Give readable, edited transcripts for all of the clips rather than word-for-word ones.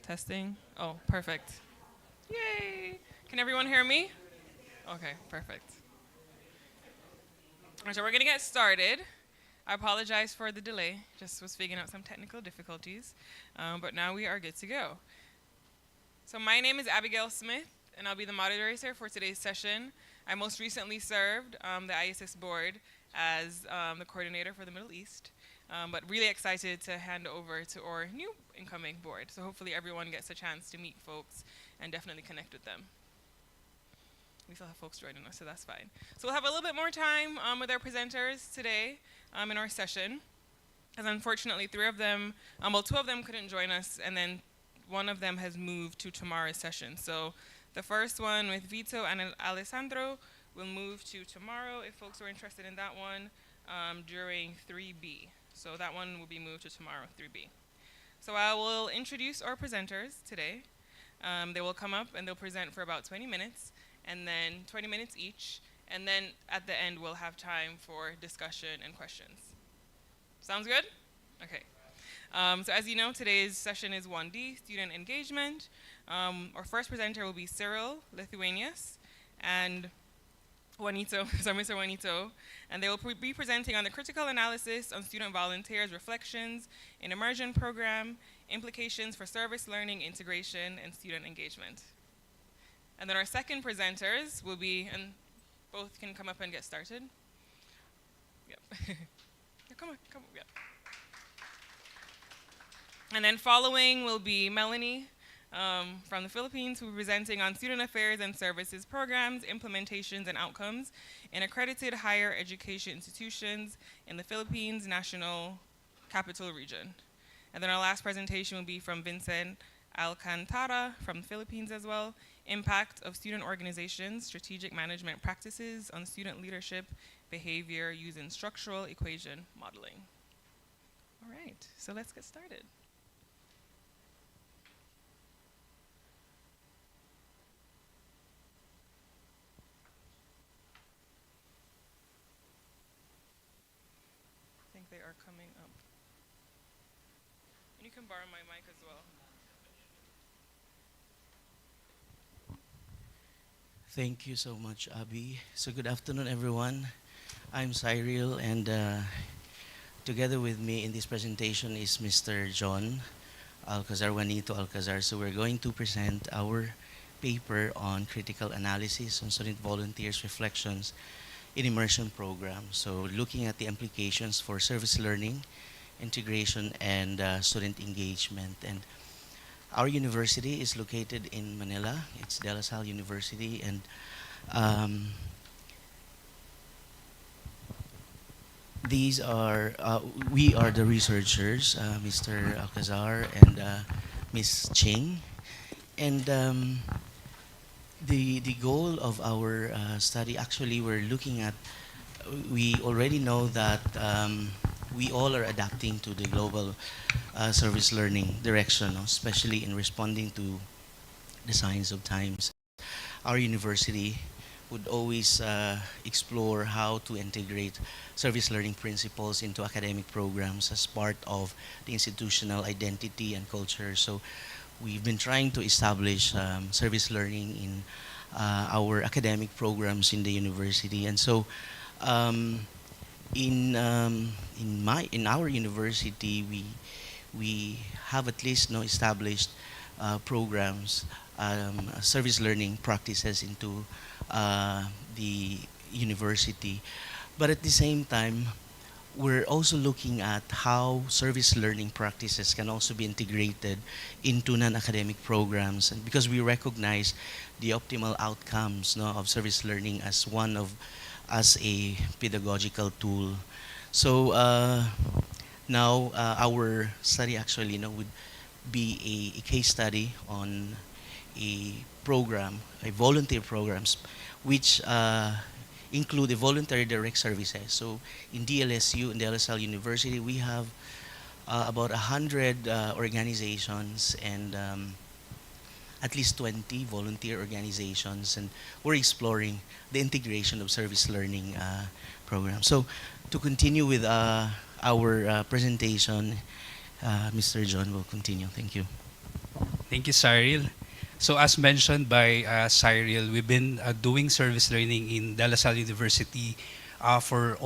Testing. Oh, perfect. Yay! Can everyone hear me? Okay, perfect. All right, so we're gonna get started. I apologize for the delay. Just was figuring out some technical difficulties, but now we are good to go. So my name is Abigail Smith, and I'll be the moderator for today's session. I most recently served the Iasas board as the coordinator for the Middle East, but really excited to hand over to our new incoming board. So hopefully everyone gets a chance to meet folks and definitely connect with them. We still have folks joining us, so that's fine. So we'll have a little bit more time with our presenters today in our session. As unfortunately, two of them couldn't join us, and then one of them has moved to tomorrow's session. So the first one with Vito and Alessandro will move to tomorrow if folks are interested in that one during 3B. So that one will be moved to tomorrow, 3B. So I will introduce our presenters today. They will come up and they'll present for about 20 minutes, and then 20 minutes each. And then at the end, we'll have time for discussion and questions. Sounds good? Okay. So as you know, today's session is 1D, student engagement. Our first presenter will be Cyril Lithuanius and Juanito, Mr. Juanito, and they will be presenting on the critical analysis on student volunteers' reflections in immersion program, implications for service learning, integration, and student engagement. And then our second presenters will be, and both can come up and get started. Yep. Yeah, come on, yep. And then following will be Melanie from the Philippines, who will be presenting on student affairs and services programs, implementations, and outcomes in accredited higher education institutions in the Philippines National Capital Region. And then our last presentation will be from Vincent Alcantara from the Philippines as well, impact of student organizations, strategic management practices on student leadership, behavior using structural equation modeling. All right, so let's get started. I think they are coming up. And you can borrow my mic as well. Thank you so much, Abby. So good afternoon, everyone. I'm Cyril, and together with me in this presentation is Mr. John Alcazar, Juanito Alcazar. So we're going to present our paper on critical analysis on student volunteers' reflections in immersion program. So looking at the implications for service learning, integration, and student engagement. And our university is located in Manila. It's De La Salle University, and these are we are the researchers, Mr. Alcazar and Ms. Ching, and the goal of our study, actually, we're looking at. We already know that we all are adapting to the global service learning direction, especially in responding to the signs of times. Our university would always explore how to integrate service learning principles into academic programs as part of the institutional identity and culture. So we've been trying to establish service learning in our academic programs in the university. And so in our university, we have at least established programs, service learning practices into the university. But at the same time, we're also looking at how service learning practices can also be integrated into non-academic programs, and because we recognize the optimal outcomes of service learning as a pedagogical tool. So now our study actually would be a case study on a program, a volunteer programs, which include the voluntary direct services. So in DLSU, in De La Salle University, we have about 100 organizations and at least 20 volunteer organizations, and we're exploring the integration of service learning programs. So to continue with our presentation, Mr. John will continue. Thank you. Thank you, Cyril. So as mentioned by Cyril, we've been doing service learning in De La Salle University for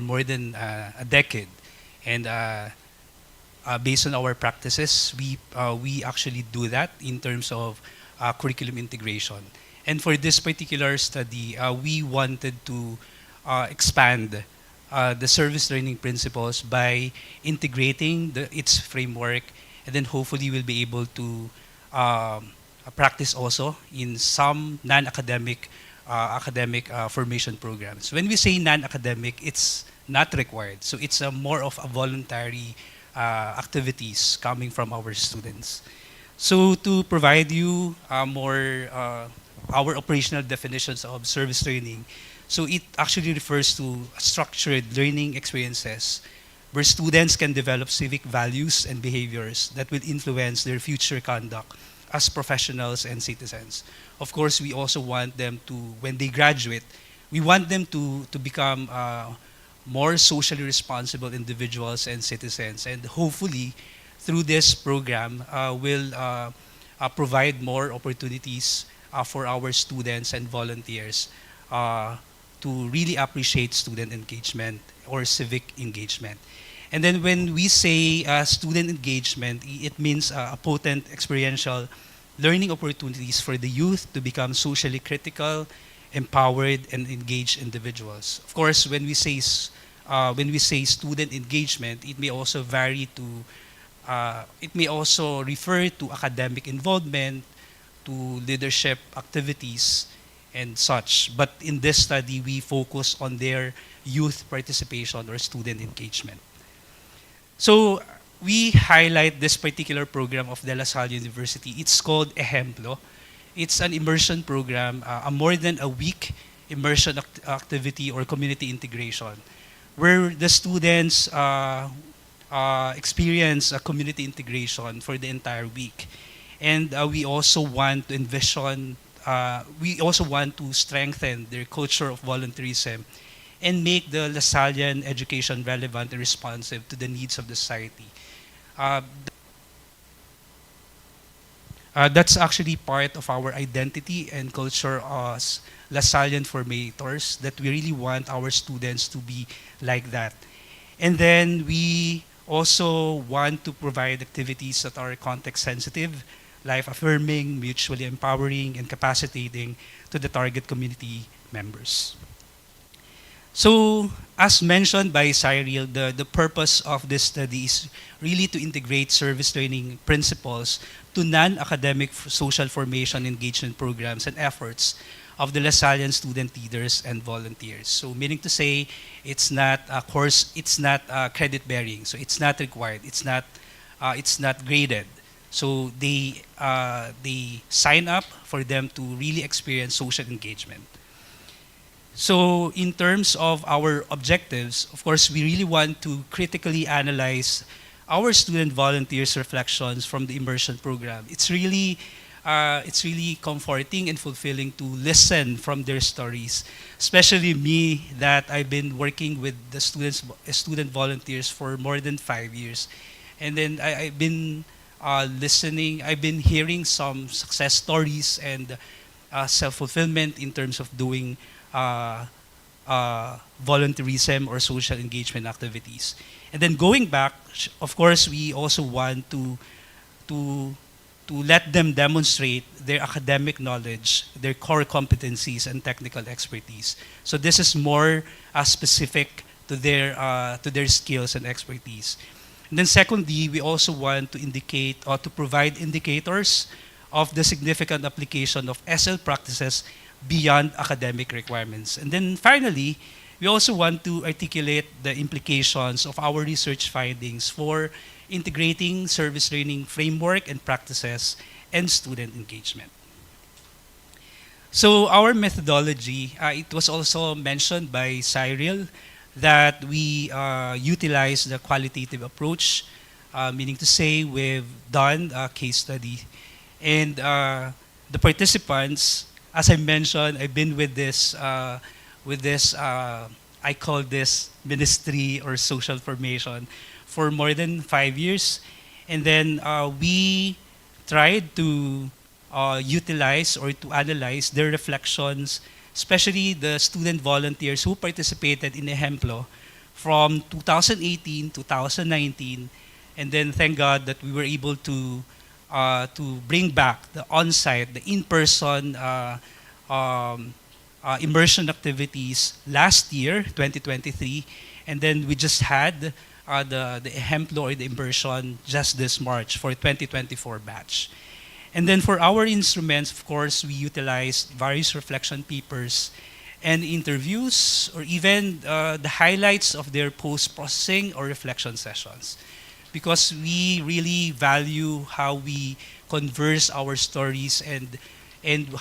more than a decade, and based on our practices, we actually do that in terms of curriculum integration. And for this particular study, we wanted to expand the service learning principles by integrating its framework, and then hopefully we'll be able to practice also in some non-academic academic formation programs. When we say non-academic, it's not required. So it's a more of a voluntary activities coming from our students. So to provide you more our operational definitions of service learning, so it actually refers to structured learning experiences where students can develop civic values and behaviors that will influence their future conduct as professionals and citizens. Of course, we also want them to, when they graduate, we want them to become more socially responsible individuals and citizens. And hopefully, through this program, will provide more opportunities for our students and volunteers to really appreciate student engagement or civic engagement. And then when we say student engagement, it means a potent experiential learning opportunities for the youth to become socially critical, empowered, and engaged individuals. Of course, when we say student engagement, it may also vary to it may also refer to academic involvement, to leadership activities, and such. But in this study, we focus on their youth participation or student engagement. So we highlight this particular program of De La Salle University. It's called Ejemplo. It's an immersion program, a more than a week immersion activity or community integration, where the students experience a community integration for the entire week. And we also want to envision, we also want to strengthen their culture of volunteerism and make the Lasallian education relevant and responsive to the needs of the society. Uh, that's actually part of our identity and culture as Lasallian formators, that we really want our students to be like that. And then we also want to provide activities that are context sensitive, life affirming, mutually empowering, and capacitating to the target community members. So, as mentioned by Cyril, the purpose of this study is really to integrate service learning principles to non-academic social formation engagement programs and efforts of the Lasallian student leaders and volunteers. So, meaning to say, it's not a course, it's not credit bearing, so it's not required, it's not graded. So they sign up for them to really experience social engagement. So in terms of our objectives, of course, we really want to critically analyze our student volunteers' reflections from the immersion program. It's really comforting and fulfilling to listen from their stories, especially me that I've been working with the student volunteers for more than 5 years. And then I've been listening, I've been hearing some success stories and self-fulfillment in terms of doing uh, volunteerism or social engagement activities. And then going back, of course, we also want to to let them demonstrate their academic knowledge, their core competencies, and technical expertise. So this is more specific to their skills and expertise. And then secondly, we also want to indicate or to provide indicators of the significant application of SL practices beyond academic requirements. And then finally, we also want to articulate the implications of our research findings for integrating service learning framework and practices and student engagement. So our methodology, it was also mentioned by Cyril that we utilize the qualitative approach, meaning to say we've done a case study. And the participants, as I mentioned, I've been with this I call this ministry or social formation for more than 5 years. And then we tried to utilize or to analyze their reflections, especially the student volunteers who participated in Ejemplo from 2018, 2019, and then thank God that we were able to bring back the on-site, the in-person um, immersion activities last year, 2023, and then we just had the Ejemplo or the immersion just this March for 2024 batch. And then for our instruments, of course, we utilized various reflection papers and interviews, or even the highlights of their post-processing or reflection sessions. Because we really value how we converse our stories and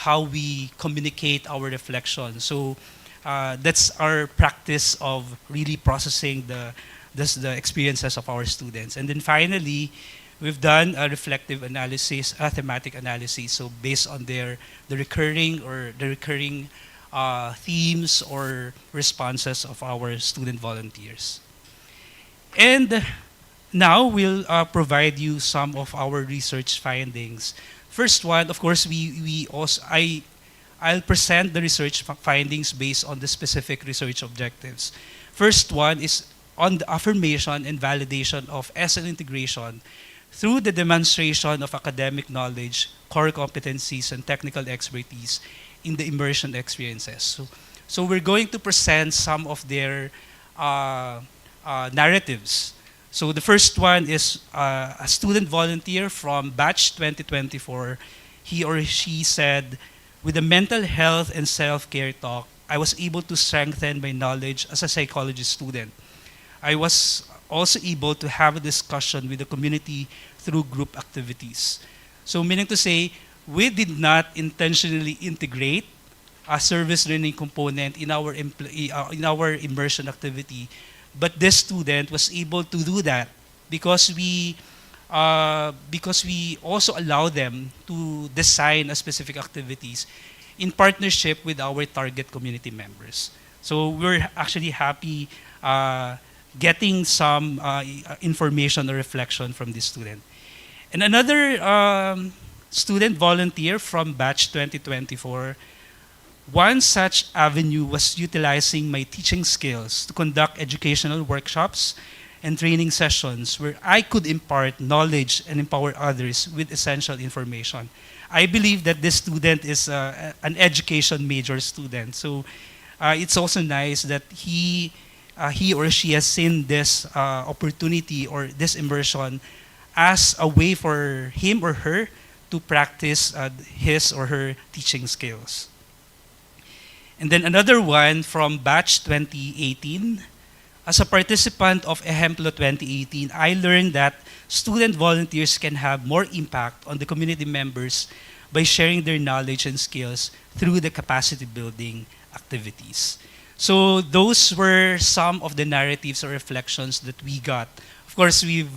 how we communicate our reflections. So that's our practice of really processing the experiences of our students. And then finally, we've done a reflective analysis, a thematic analysis. So based on the recurring themes or responses of our student volunteers. And now we'll provide you some of our research findings. First one, of course, I'll present the research findings based on the specific research objectives. First one is on the affirmation and validation of SL integration through the demonstration of academic knowledge, core competencies, and technical expertise in the immersion experiences. So we're going to present some of their narratives. So the first one is a student volunteer from batch 2024. He or she said, with the mental health and self-care talk, I was able to strengthen my knowledge as a psychology student. I was also able to have a discussion with the community through group activities. So meaning to say, we did not intentionally integrate a service learning component in our immersion activity, but this student was able to do that because we also allow them to design a specific activities in partnership with our target community members. So we're actually happy getting some information or reflection from this student. And another student volunteer from batch 2024, one such avenue was utilizing my teaching skills to conduct educational workshops and training sessions where I could impart knowledge and empower others with essential information. I believe that this student is an education major student. So it's also nice that he or she has seen this opportunity or this immersion as a way for him or her to practice his or her teaching skills. And then another one from batch 2018. As a participant of Ejemplo 2018, I learned that student volunteers can have more impact on the community members by sharing their knowledge and skills through the capacity building activities. So those were some of the narratives or reflections that we got. Of course, we've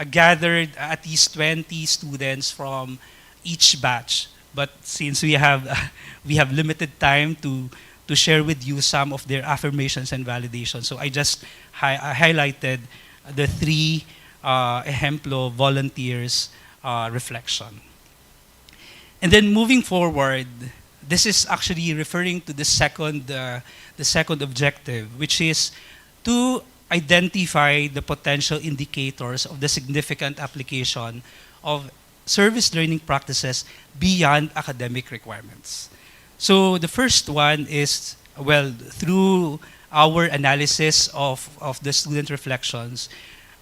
gathered at least 20 students from each batch. But since we have limited time to share with you some of their affirmations and validations, so I just highlighted the three Ejemplo volunteers reflection. And then moving forward, this is actually referring to the second objective, which is to identify the potential indicators of the significant application of service learning practices beyond academic requirements. So the first one is, well, through our analysis of the student reflections,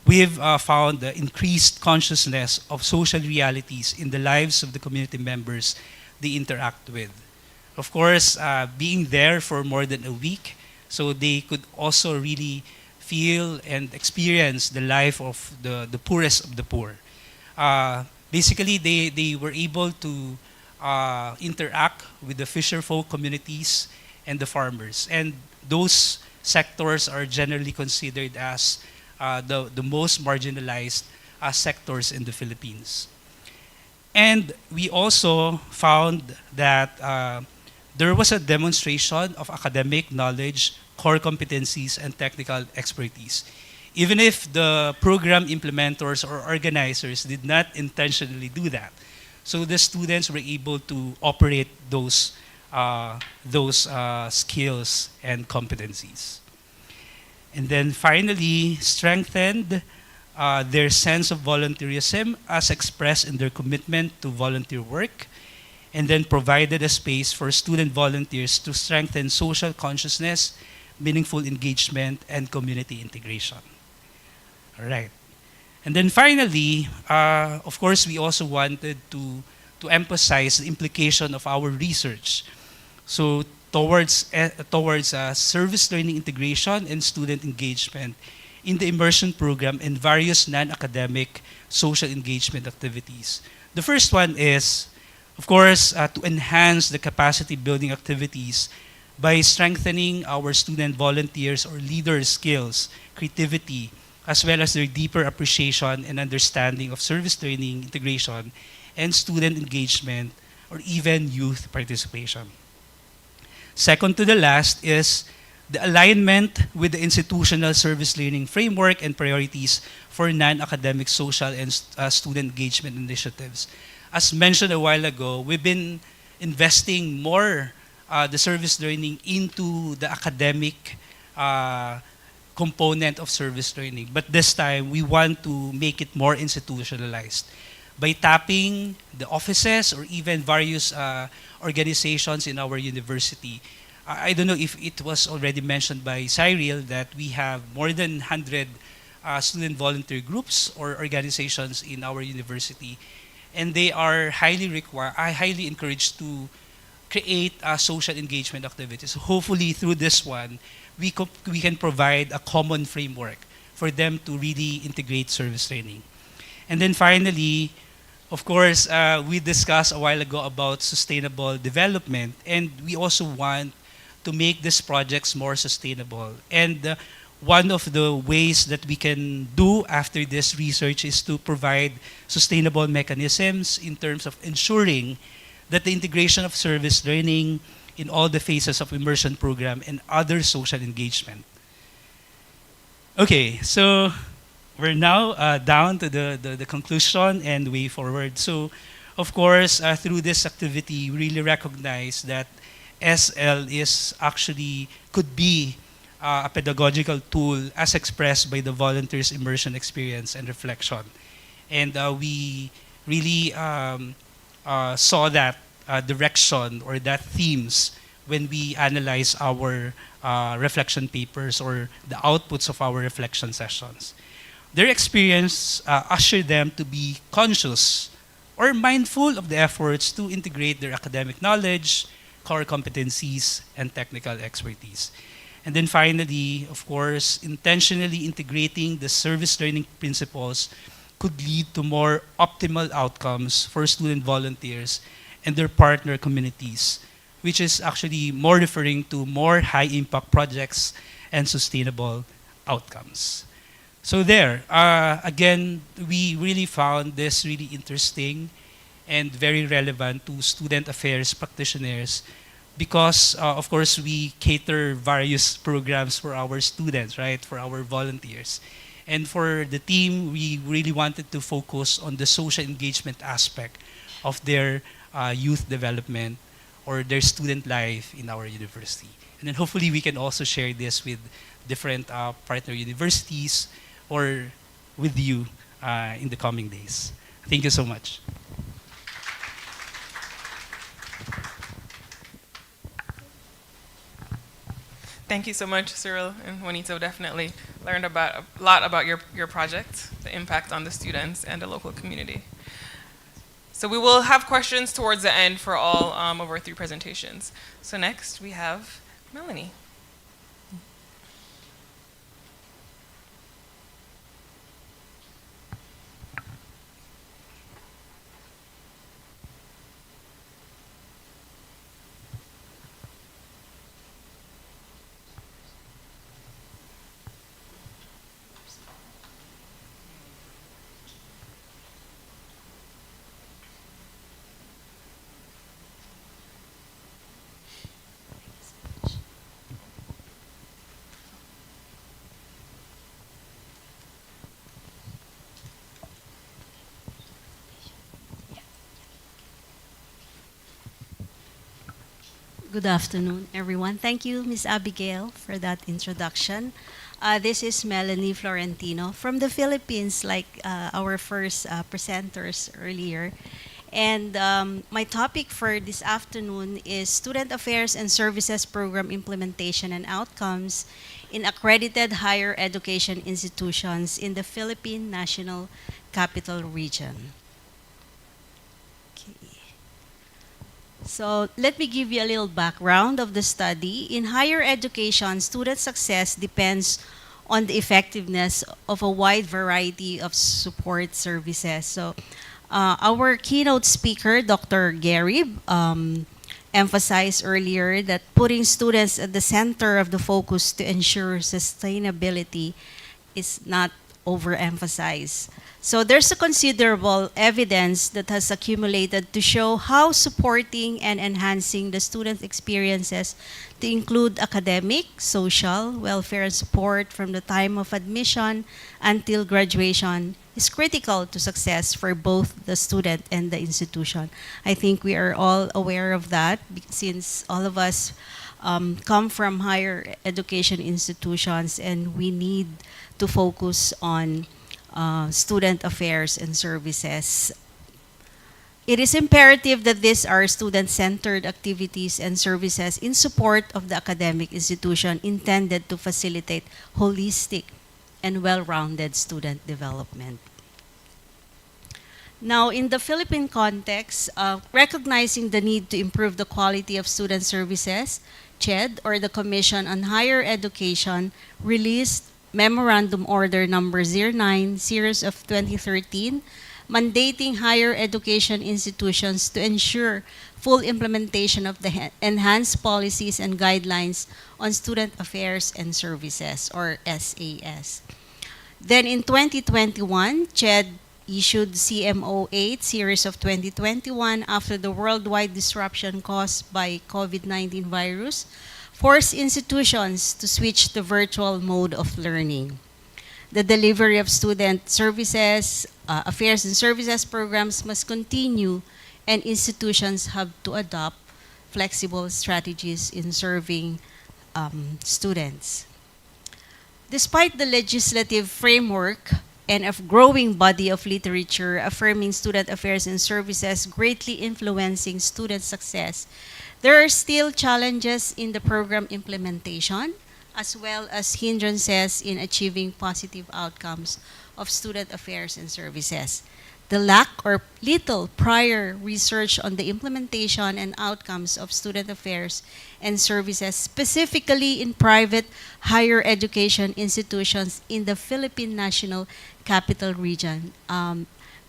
we've found the increased consciousness of social realities in the lives of the community members they interact with. Of course, being there for more than a week, so they could also really feel and experience the life of the poorest of the poor. Basically, they were able to interact with the fisherfolk communities and the farmers. And those sectors are generally considered as the most marginalized sectors in the Philippines. And we also found that there was a demonstration of academic knowledge, core competencies, and technical expertise. Even if the program implementers or organizers did not intentionally do that. So the students were able to operate those skills and competencies. And then finally, strengthened their sense of volunteerism as expressed in their commitment to volunteer work, and then provided a space for student volunteers to strengthen social consciousness, meaningful engagement, and community integration. All right. And then finally, of course, we also wanted to emphasize the implication of our research. So towards service learning integration and student engagement in the immersion program and various non-academic social engagement activities. The first one is, of course, to enhance the capacity building activities by strengthening our student volunteers or leaders' skills, creativity, as well as their deeper appreciation and understanding of service learning integration and student engagement or even youth participation. Second to the last is the alignment with the institutional service learning framework and priorities for non-academic social and student engagement initiatives. As mentioned a while ago, we've been investing more the service learning into the academic component of service learning. But this time, we want to make it more institutionalized by tapping the offices or even various organizations in our university. I don't know if it was already mentioned by Cyril that we have more than 100 student volunteer groups or organizations in our university, and they are highly encouraged to create social engagement activities. So hopefully through this one, we can provide a common framework for them to really integrate service training. And then finally, of course, we discussed a while ago about sustainable development, and we also want to make these projects more sustainable. And one of the ways that we can do after this research is to provide sustainable mechanisms in terms of ensuring that the integration of service learning in all the phases of immersion program and other social engagement. Okay, so we're now down to the conclusion and way forward. So, of course, through this activity, we really recognize that SL is actually could be a pedagogical tool as expressed by the volunteers' immersion experience and reflection. And we really saw that direction or that themes when we analyze our reflection papers or the outputs of our reflection sessions. Their experience ushered them to be conscious or mindful of the efforts to integrate their academic knowledge, core competencies, and technical expertise. And then finally, of course, intentionally integrating the service learning principles could lead to more optimal outcomes for student volunteers and their partner communities, which is actually more referring to more high impact projects and sustainable outcomes. So there, again, we really found this really interesting and very relevant to student affairs practitioners because, of course, we cater various programs for our students, right, for our volunteers. And for the team, we really wanted to focus on the social engagement aspect of their youth development or their student life in our university. And then hopefully we can also share this with different partner universities or with you in the coming days. Thank you so much. Thank you so much, Cyril and Juanito. Definitely learned about a lot about your project, the impact on the students and the local community. So we will have questions towards the end for all of our three presentations. So next we have Melanie. Good afternoon, everyone. Thank you, Ms. Abigail, for that introduction. This is Melanie Florentino from the Philippines, like our first presenters earlier. And my topic for this afternoon is Student Affairs and Services Program Implementation and Outcomes in Accredited Higher Education Institutions in the Philippine National Capital Region. Okay. So let me give you a little background of the study. In higher education, student success depends on the effectiveness of a wide variety of support services. So our keynote speaker, Dr. Gary, emphasized earlier that putting students at the center of the focus to ensure sustainability is not overemphasized. So there's a considerable evidence that has accumulated to show how supporting and enhancing the student experiences to include academic, social, welfare, and support from the time of admission until graduation is critical to success for both the student and the institution. I think we are all aware of that since all of us come from higher education institutions, and we need to focus on student affairs and services. It is imperative that these are student-centered activities and services in support of the academic institution intended to facilitate holistic and well-rounded student development. Now, in the Philippine context, recognizing the need to improve the quality of student services, CHED, or the Commission on Higher Education, released Memorandum Order Number 09, Series of 2013, mandating higher education institutions to ensure full implementation of the enhanced policies and guidelines on student affairs and services, or SAS. Then in 2021, CHED issued CMO 8 series of 2021 after the worldwide disruption caused by COVID-19 virus forced institutions to switch to virtual mode of learning. The delivery of student services, affairs and services programs must continue, and institutions have to adopt flexible strategies in serving students. Despite the legislative framework and a growing body of literature affirming student affairs and services greatly influencing student success, there are still challenges in the program implementation, as well as hindrances in achieving positive outcomes of student affairs and services. The lack or little prior research on the implementation and outcomes of student affairs and services, specifically in private higher education institutions in the Philippine National Capital Region.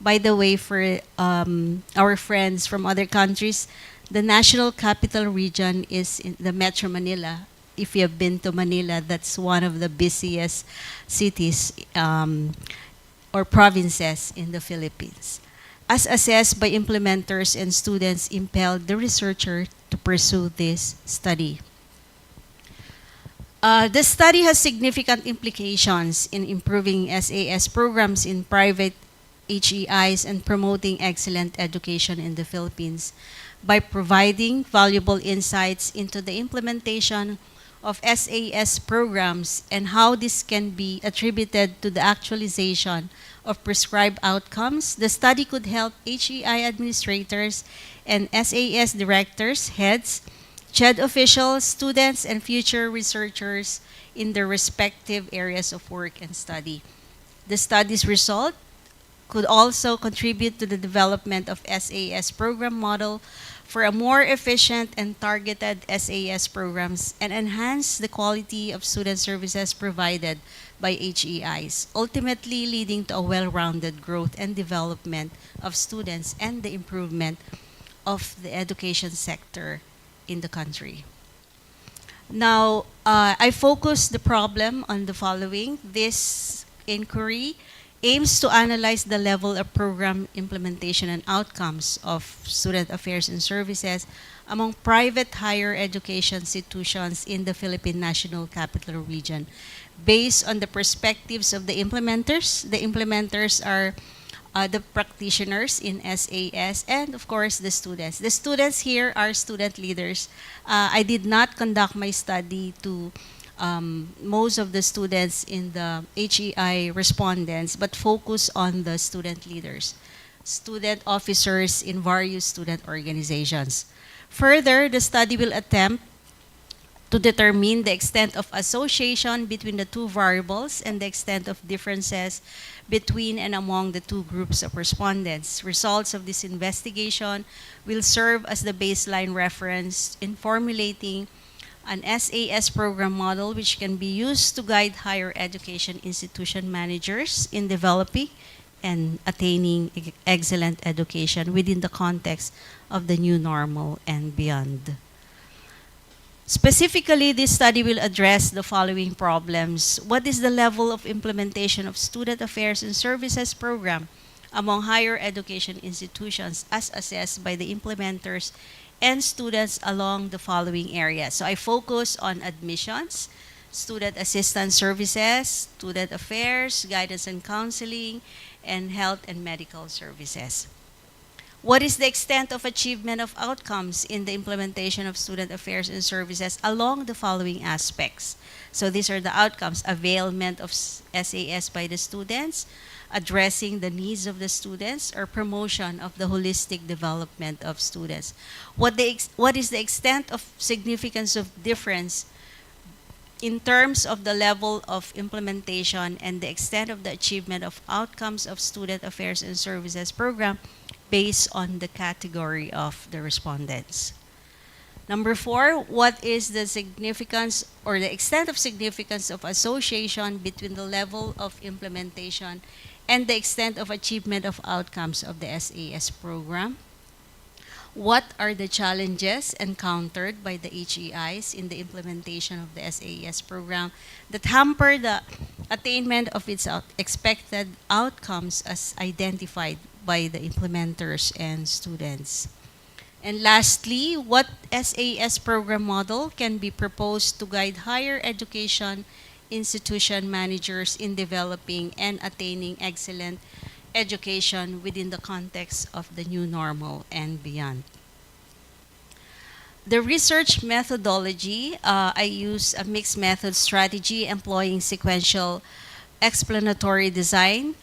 By the way, for our friends from other countries, the National Capital Region is in the Metro Manila. If you have been to Manila, that's one of the busiest cities or provinces in the Philippines. As assessed by implementers and students, impelled the researcher to pursue this study. The study has significant implications in improving SAS programs in private HEIs and promoting excellent education in the Philippines by providing valuable insights into the implementation of SAS programs and how this can be attributed to the actualization of prescribed outcomes. The study could help HEI administrators and SAS directors, heads, CHED officials, students, and future researchers in their respective areas of work and study. The study's result could also contribute to the development of SAS program model for a more efficient and targeted SAS programs and enhance the quality of student services provided by HEIs, ultimately leading to a well-rounded growth and development of students and the improvement of the education sector in the country. Now, I focus the problem on the following. This inquiry aims to analyze the level of program implementation and outcomes of student affairs and services among private higher education institutions in the Philippine National Capital Region based on the perspectives of the implementers. The implementers are the practitioners in SAS, and of course the students. The students here are student leaders. I did not conduct my study to most of the students in the HEI respondents, but focus on the student leaders, student officers in various student organizations. Further, the study will attempt to determine the extent of association between the two variables and the extent of differences between and among the two groups of respondents. Results of this investigation will serve as the baseline reference in formulating an SAS program model which can be used to guide higher education institution managers in developing and attaining excellent education within the context of the new normal and beyond. Specifically, this study will address the following problems. What is the level of implementation of Student Affairs and Services program among higher education institutions as assessed by the implementers and students along the following areas? So I focus on admissions, student assistance services, student affairs, guidance and counseling, and health and medical services. What is the extent of achievement of outcomes in the implementation of student affairs and services along the following aspects? So these are the outcomes: availment of SAS by the students, addressing the needs of the students, or promotion of the holistic development of students. What is the extent of significance of difference in terms of the level of implementation and the extent of the achievement of outcomes of student affairs and services program based on the category of the respondents? Number 4, what is the significance or the extent of significance of association between the level of implementation and the extent of achievement of outcomes of the SAS program? What are the challenges encountered by the HEIs in the implementation of the SAS program that hamper the attainment of its expected outcomes as identified by the implementers and students? And lastly, what SAS program model can be proposed to guide higher education institution managers in developing and attaining excellent education within the context of the new normal and beyond? The research methodology, I use a mixed method strategy employing sequential explanatory design.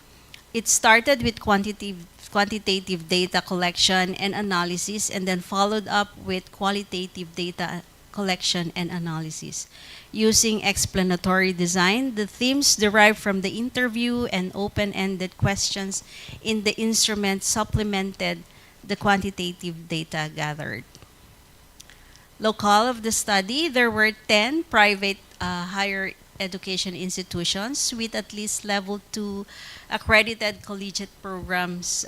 It started with quantitative data collection and analysis, and then followed up with qualitative data collection and analysis. Using explanatory design, the themes derived from the interview and open-ended questions in the instrument supplemented the quantitative data gathered. Locale of the study, there were 10 private higher education institutions with at least level 2 accredited collegiate programs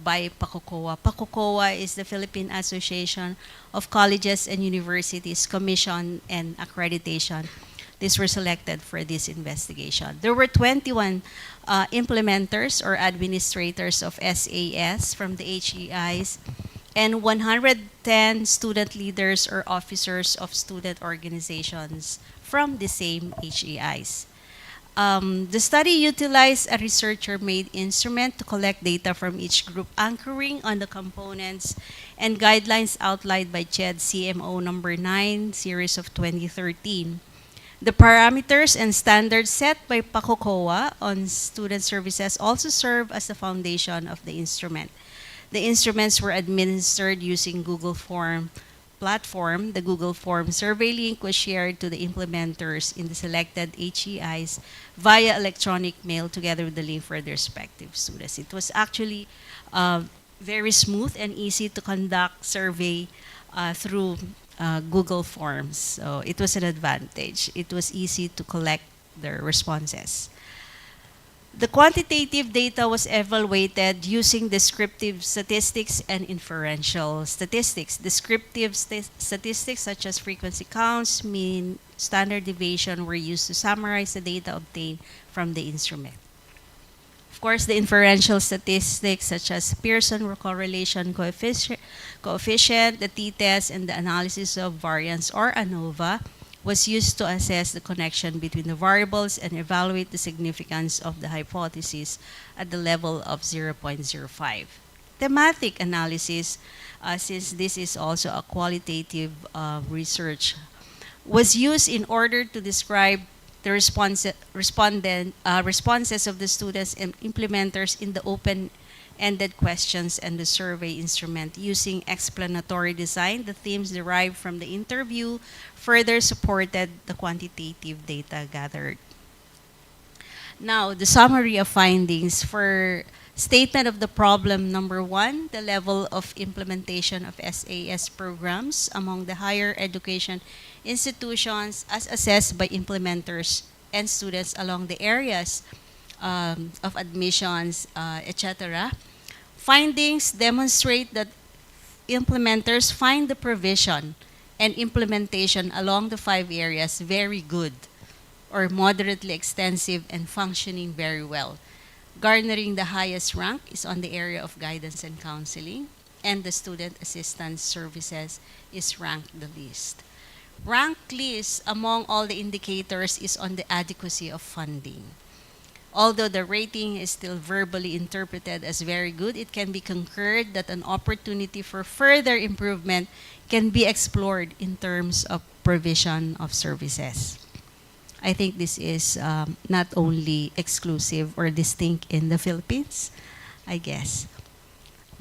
by PACOCOA. PACOCOA is the Philippine Association of Colleges and Universities Commission and Accreditation. These were selected for this investigation. There were 21 implementers or administrators of SAS from the HEIs, and 110 student leaders or officers of student organizations from the same HEIs. The study utilized a researcher-made instrument to collect data from each group, anchoring on the components and guidelines outlined by CHED CMO number 9, series of 2013. The parameters and standards set by PACOCOA on student services also serve as the foundation of the instrument. The instruments were administered using Google Form platform. The Google Form survey link was shared to the implementers in the selected HEIs via electronic mail together with the link for their respective students. It was actually very smooth and easy to conduct survey through Google Forms. So it was an advantage. It was easy to collect their responses. The quantitative data was evaluated using descriptive statistics and inferential statistics. Descriptive statistics such as frequency counts, mean, standard deviation were used to summarize the data obtained from the instrument. Of course, the inferential statistics such as Pearson correlation coefficient, the t-test, and the analysis of variance or ANOVA was used to assess the connection between the variables and evaluate the significance of the hypothesis at the level of 0.05. Thematic analysis, since this is also a qualitative research, was used in order to describe the responses of the students and implementers in the open-ended questions and the survey instrument using explanatory design. The themes derived from the interview further supported the quantitative data gathered. Now, the summary of findings for statement of the problem number 1, the level of implementation of SAS programs among the higher education institutions as assessed by implementers and students along the areas of admissions, etc. Findings demonstrate that implementers find the provision and implementation along the 5 areas very good or moderately extensive and functioning very well. Garnering the highest rank is on the area of guidance and counseling, and the student assistance services is ranked the least. Rank least among all the indicators is on the adequacy of funding. Although the rating is still verbally interpreted as very good, it can be concurred that an opportunity for further improvement can be explored in terms of provision of services. I think this is not only exclusive or distinct in the Philippines, I guess.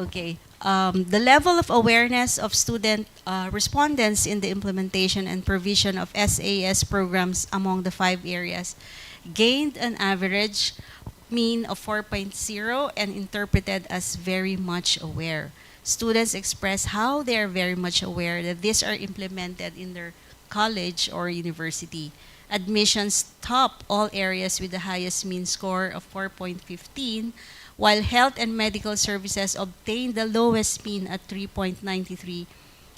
Okay. The level of awareness of student respondents in the implementation and provision of SAS programs among the 5 areas gained an average mean of 4.0 and interpreted as very much aware. Students express how they are very much aware that these are implemented in their college or university. Admissions top all areas with the highest mean score of 4.15, while health and medical services obtained the lowest mean at 3.93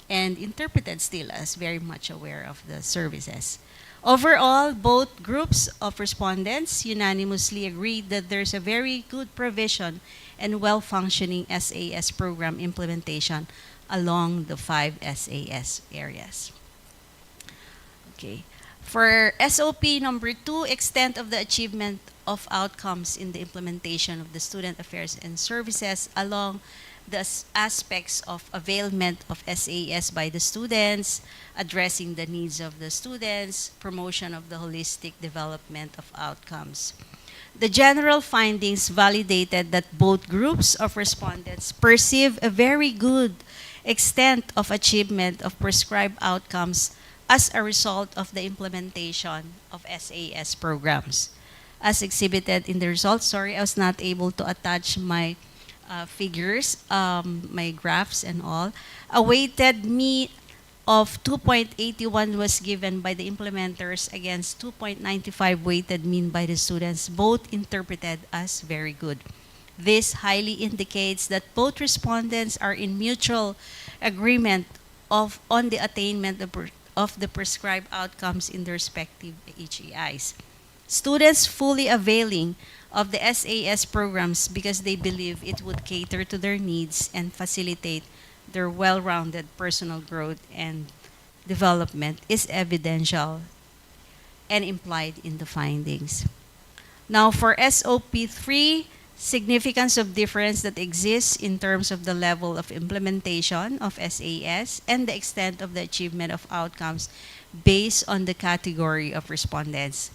and interpreted still as very much aware of the services. Overall, both groups of respondents unanimously agreed that there's a very good provision and well-functioning SAS program implementation along the 5 SAS areas. Okay. For SOP number 2, extent of the achievement of outcomes in the implementation of the student affairs and services along the aspects of availment of SAS by the students, addressing the needs of the students, promotion of the holistic development of outcomes. The general findings validated that both groups of respondents perceive a very good extent of achievement of prescribed outcomes as a result of the implementation of SAS programs. As exhibited in the results, sorry, I was not able to attach my figures, my graphs and all. A weighted mean of 2.81 was given by the implementers against 2.95 weighted mean by the students, both interpreted as very good. This highly indicates that both respondents are in mutual agreement on the attainment of the prescribed outcomes in their respective HEIs. Students fully availing of the SAS programs because they believe it would cater to their needs and facilitate their well-rounded personal growth and development is evidential and implied in the findings. Now for SOP 3, significance of difference that exists in terms of the level of implementation of SAS and the extent of the achievement of outcomes based on the category of respondents.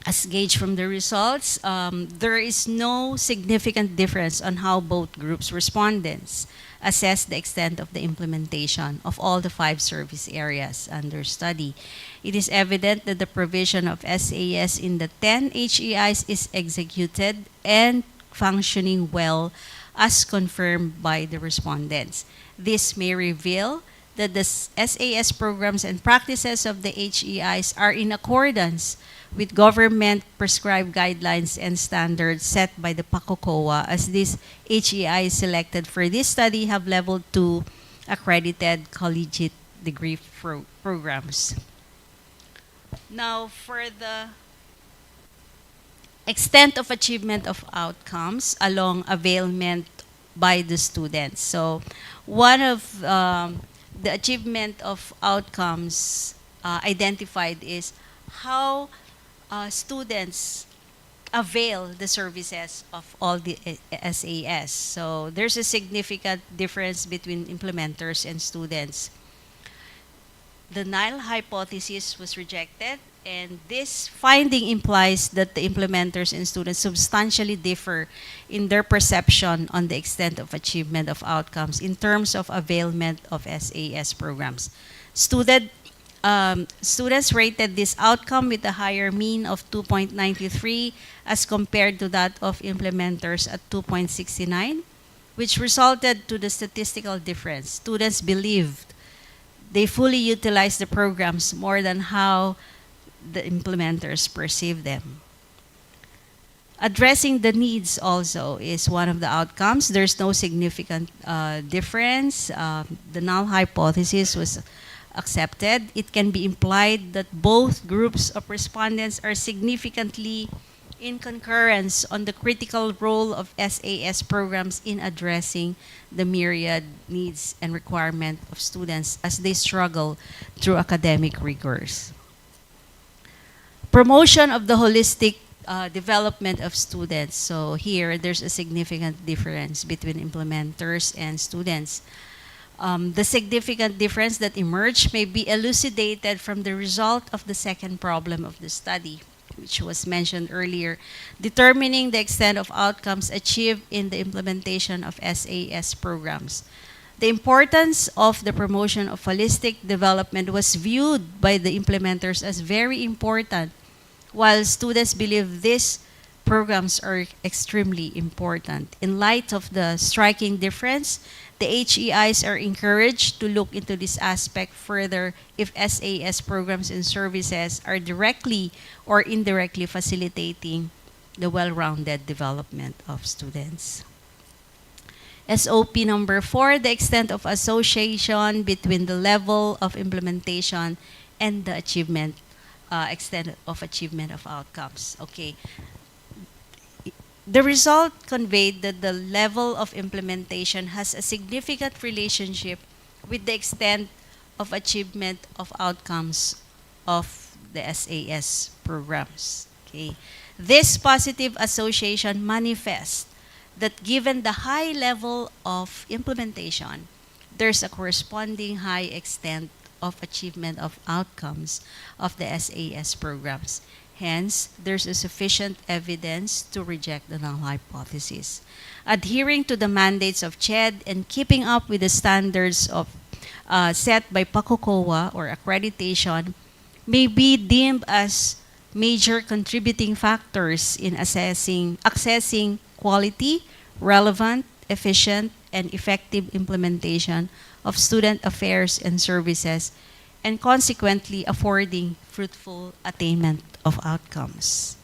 As gauged from the results, there is no significant difference on how both groups respondents assess the extent of the implementation of all the 5 service areas under study. It is evident that the provision of SAS in the 10 HEIs is executed and functioning well as confirmed by the respondents. This may reveal that the SAS programs and practices of the HEIs are in accordance with government prescribed guidelines and standards set by the PACOCOA, as these HEIs selected for this study have level 2 accredited collegiate degree programs. Now, for the extent of achievement of outcomes along availment by the students. So, one of the achievement of outcomes identified is how students avail the services of all the SAS. So there's a significant difference between implementers and students. The null hypothesis was rejected, and this finding implies that the implementers and students substantially differ in their perception on the extent of achievement of outcomes in terms of availment of SAS programs. Students rated this outcome with a higher mean of 2.93 as compared to that of implementers at 2.69, which resulted to the statistical difference. Students believed they fully utilized the programs more than how the implementers perceive them. Addressing the needs also is one of the outcomes. There's no significant difference. The null hypothesis was accepted. It can be implied that both groups of respondents are significantly in concurrence on the critical role of SAS programs in addressing the myriad needs and requirements of students as they struggle through academic rigors. Promotion of the holistic development of students. So here, there's a significant difference between implementers and students. The significant difference that emerged may be elucidated from the result of the second problem of the study, which was mentioned earlier, determining the extent of outcomes achieved in the implementation of SAS programs. The importance of the promotion of holistic development was viewed by the implementers as very important, while students believe these programs are extremely important. In light of the striking difference, the HEIs are encouraged to look into this aspect further if SAS programs and services are directly or indirectly facilitating the well-rounded development of students. SOP number 4, the extent of association between the level of implementation and the extent of achievement of outcomes. Okay. The result conveyed that the level of implementation has a significant relationship with the extent of achievement of outcomes of the SAS programs. Okay. This positive association manifests that given the high level of implementation, there's a corresponding high extent of achievement of outcomes of the SAS programs. Hence, there's a sufficient evidence to reject the null hypothesis. Adhering to the mandates of CHED and keeping up with the standards of set by PACOCOA or accreditation may be deemed as major contributing factors in accessing quality, relevant, efficient, and effective implementation of student affairs and services, and consequently affording fruitful attainment of outcomes.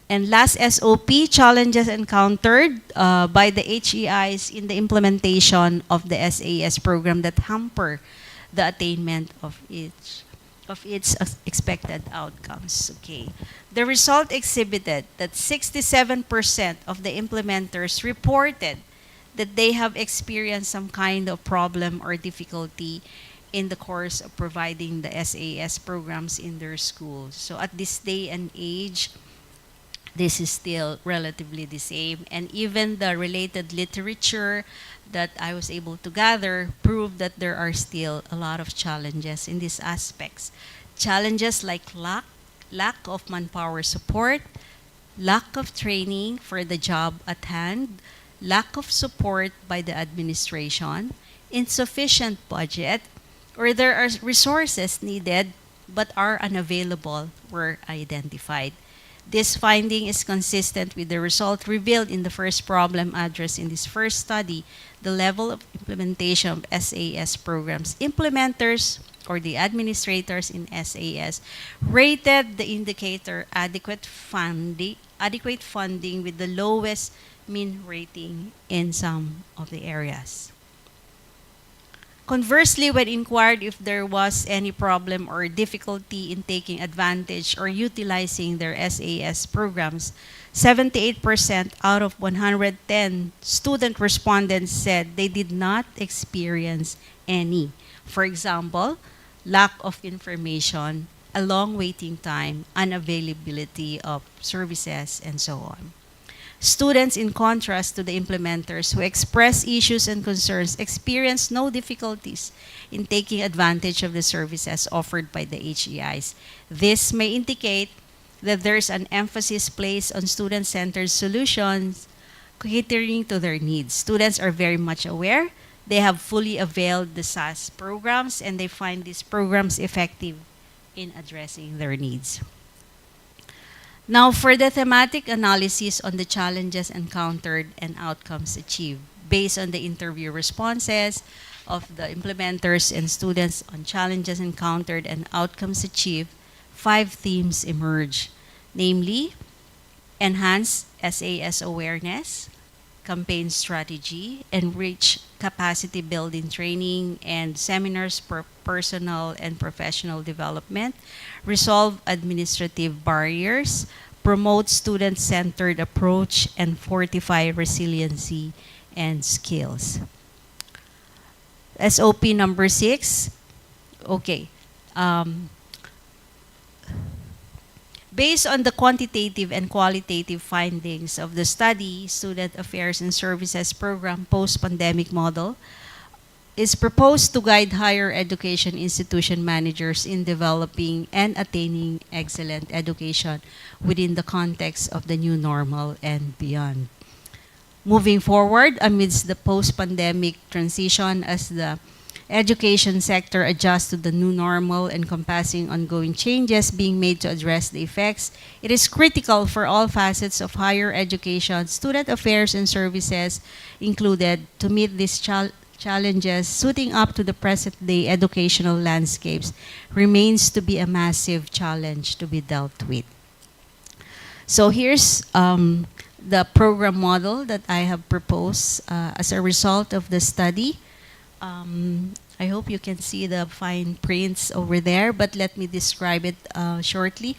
And last SOP, challenges encountered by the HEIs in the implementation of the SAS program that hamper the attainment of its expected outcomes. Okay. The result exhibited that 67% of the implementers reported that they have experienced some kind of problem or difficulty in the course of providing the SAS programs in their schools. So at this day and age, this is still relatively the same. And even the related literature that I was able to gather proved that there are still a lot of challenges in these aspects. Challenges like lack of manpower support, lack of training for the job at hand, lack of support by the administration, insufficient budget, or there are resources needed but are unavailable were identified. This finding is consistent with the result revealed in the first problem addressed in this first study, the level of implementation of SAS programs. Implementers or the administrators in SAS rated the indicator adequate funding with the lowest mean rating in some of the areas. Conversely, when inquired if there was any problem or difficulty in taking advantage or utilizing their SAS programs, 78% out of 110 student respondents said they did not experience any. For example, lack of information, a long waiting time, unavailability of services, and so on. Students, in contrast to the implementers who express issues and concerns, experience no difficulties in taking advantage of the services offered by the HEIs. This may indicate that there's an emphasis placed on student-centered solutions catering to their needs. Students are very much aware. They have fully availed the SAS programs, and they find these programs effective in addressing their needs. Now, for the thematic analysis on the challenges encountered and outcomes achieved, based on the interview responses of the implementers and students on challenges encountered and outcomes achieved, 5 themes emerge, namely, enhance SAS awareness, campaign strategy, enrich capacity building training and seminars for personal and professional development, resolve administrative barriers, promote student-centered approach, and fortify resiliency and skills. SOP number 6. Okay. Based on the quantitative and qualitative findings of the study, Student Affairs and Services Program Post-Pandemic Model is proposed to guide higher education institution managers in developing and attaining excellent education within the context of the new normal and beyond. Moving forward, amidst the post-pandemic transition as the education sector adjusts to the new normal encompassing ongoing changes being made to address the effects, it is critical for all facets of higher education, student affairs and services included, to meet these challenges. Suiting up to the present-day educational landscapes remains to be a massive challenge to be dealt with. So here's the program model that I have proposed as a result of the study. I hope you can see the fine prints over there, but let me describe it shortly.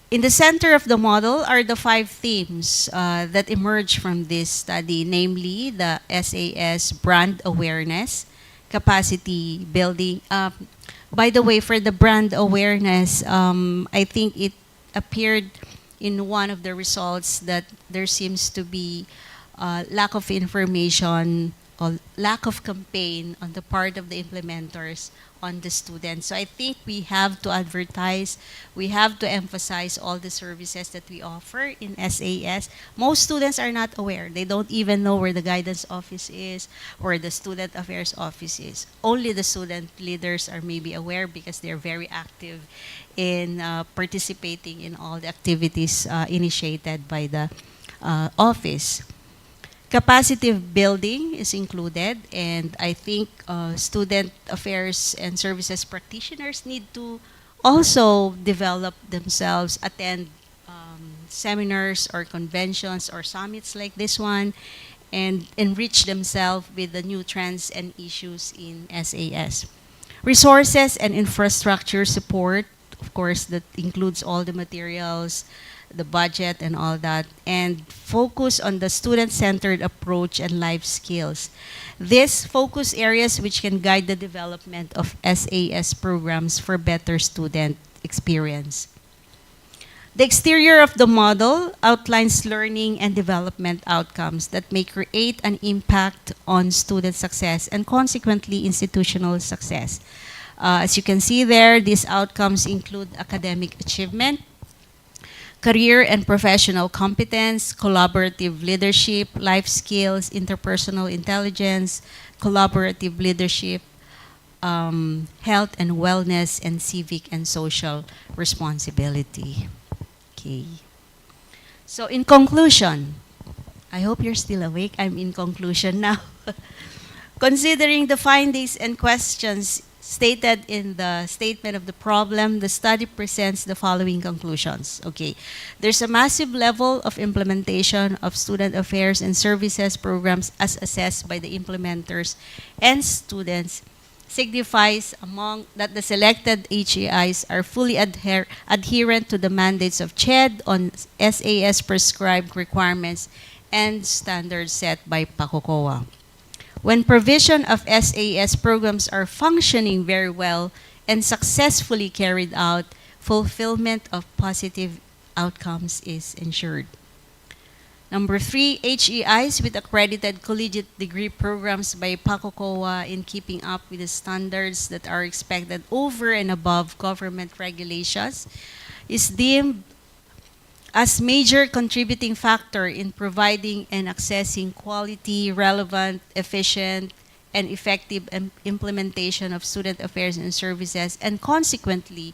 In the center of the model are the 5 themes that emerge from this study, namely the SAS brand awareness, capacity building. By the way, for the brand awareness, I think it appeared in one of the results that there seems to be lack of information or lack of campaign on the part of the implementers on the students. So I think we have to advertise, we have to emphasize all the services that we offer in SAS. Most students are not aware. They don't even know where the guidance office is, where the student affairs office is. Only the student leaders are maybe aware because they're very active in participating in all the activities initiated by the office. Capacity building is included, and I think student affairs and services practitioners need to also develop themselves, attend seminars or conventions or summits like this one, and enrich themselves with the new trends and issues in SAS. Resources and infrastructure support, of course, that includes all the materials, the budget and all that, and focus on the student-centered approach and life skills. These focus areas which can guide the development of SAS programs for better student experience. The exterior of the model outlines learning and development outcomes that may create an impact on student success and consequently institutional success. As you can see there, these outcomes include academic achievement, career and professional competence, collaborative leadership, life skills, interpersonal intelligence, collaborative leadership, health and wellness, and civic and social responsibility. Okay. So in conclusion, I hope you're still awake. I'm in conclusion now. Considering the findings and questions stated in the statement of the problem, the study presents the following conclusions. Okay, there's a massive level of implementation of student affairs and services programs as assessed by the implementers and students signifies among that the selected HEIs are fully adherent to the mandates of CHED on SAS prescribed requirements and standards set by PACOCOA. When provision of SAS programs are functioning very well and successfully carried out, fulfillment of positive outcomes is ensured. Number 3, HEIs with accredited collegiate degree programs by PACOCOA in keeping up with the standards that are expected over and above government regulations is deemed as major contributing factor in providing and accessing quality, relevant, efficient, and effective implementation of student affairs and services, and consequently,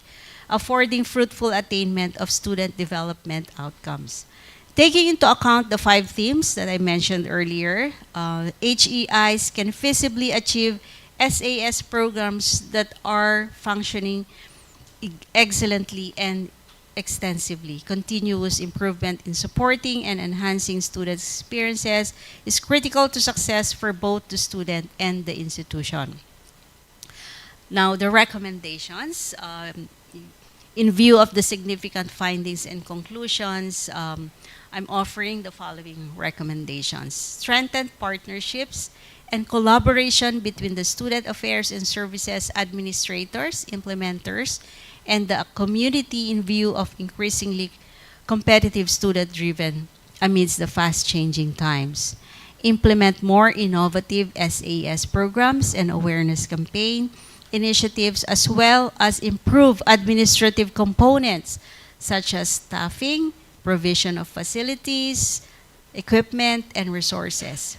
affording fruitful attainment of student development outcomes. Taking into account the 5 themes that I mentioned earlier, HEIs can feasibly achieve SAS programs that are functioning excellently and extensively. Continuous improvement in supporting and enhancing students' experiences is critical to success for both the student and the institution. Now, the recommendations. In view of the significant findings and conclusions, I'm offering the following recommendations. Strengthen partnerships and collaboration between the student affairs and services administrators, implementers, and the community in view of increasingly competitive student-driven amidst the fast-changing times. Implement more innovative SAS programs and awareness campaign initiatives, as well as improve administrative components such as staffing, provision of facilities, equipment, and resources.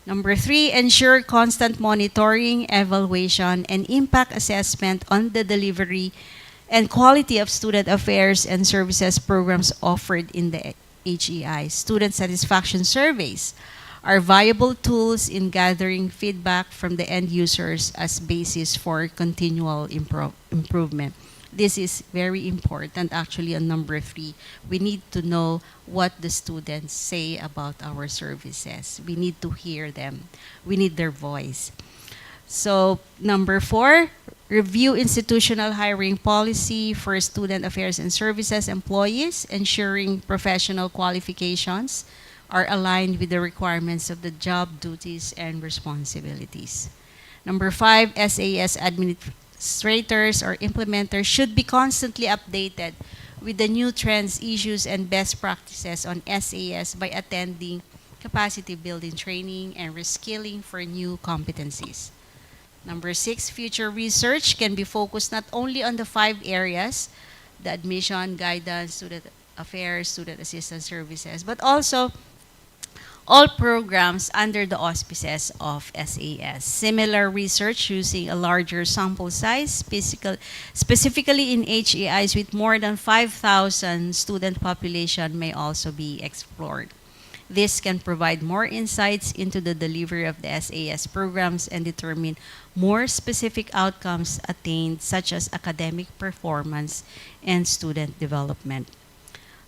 Number 3, ensure constant monitoring, evaluation, and impact assessment on the delivery and quality of student affairs and services programs offered in the HEI. Student satisfaction surveys are viable tools in gathering feedback from the end users as basis for continual improvement. This is very important actually on number 3. We need to know what the students say about our services. We need to hear them. We need their voice. So number 4, review institutional hiring policy for student affairs and services employees, ensuring professional qualifications are aligned with the requirements of the job duties and responsibilities. Number 5, SAS administrators or implementers should be constantly updated with the new trends, issues, and best practices on SAS by attending capacity building training and reskilling for new competencies. Number 6, future research can be focused not only on the 5 areas, the admission, guidance, student affairs, student assistance services, but also all programs under the auspices of SAS. Similar research using a larger sample size, specifically in HEIs with more than 5,000 student population may also be explored. This can provide more insights into the delivery of the SAS programs and determine more specific outcomes attained, such as academic performance and student development.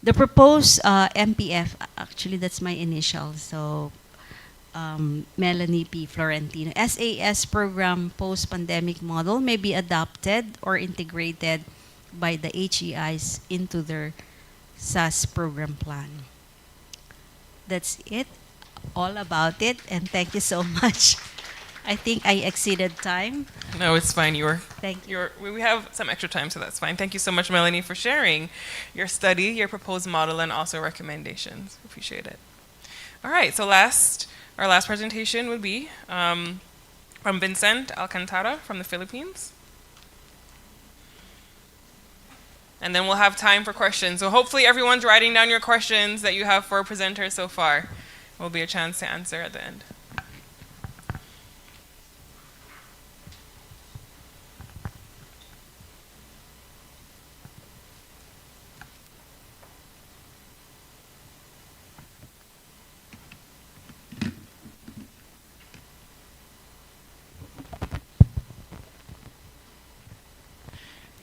The proposed MPF, actually that's my initial, so Melanie P. Florentino. SAS program post-pandemic model may be adopted or integrated by the HEIs into their SAS program plan. That's it, all about it, and thank you so much. I think I exceeded time. No, it's fine. Thank you. We have some extra time, so that's fine. Thank you so much, Melanie, for sharing your study, your proposed model, and also recommendations. Appreciate it. All right, so our last presentation would be from Vincent Alcantara from the Philippines. And then we'll have time for questions. So hopefully everyone's writing down your questions that you have for presenters so far. Will be a chance to answer at the end.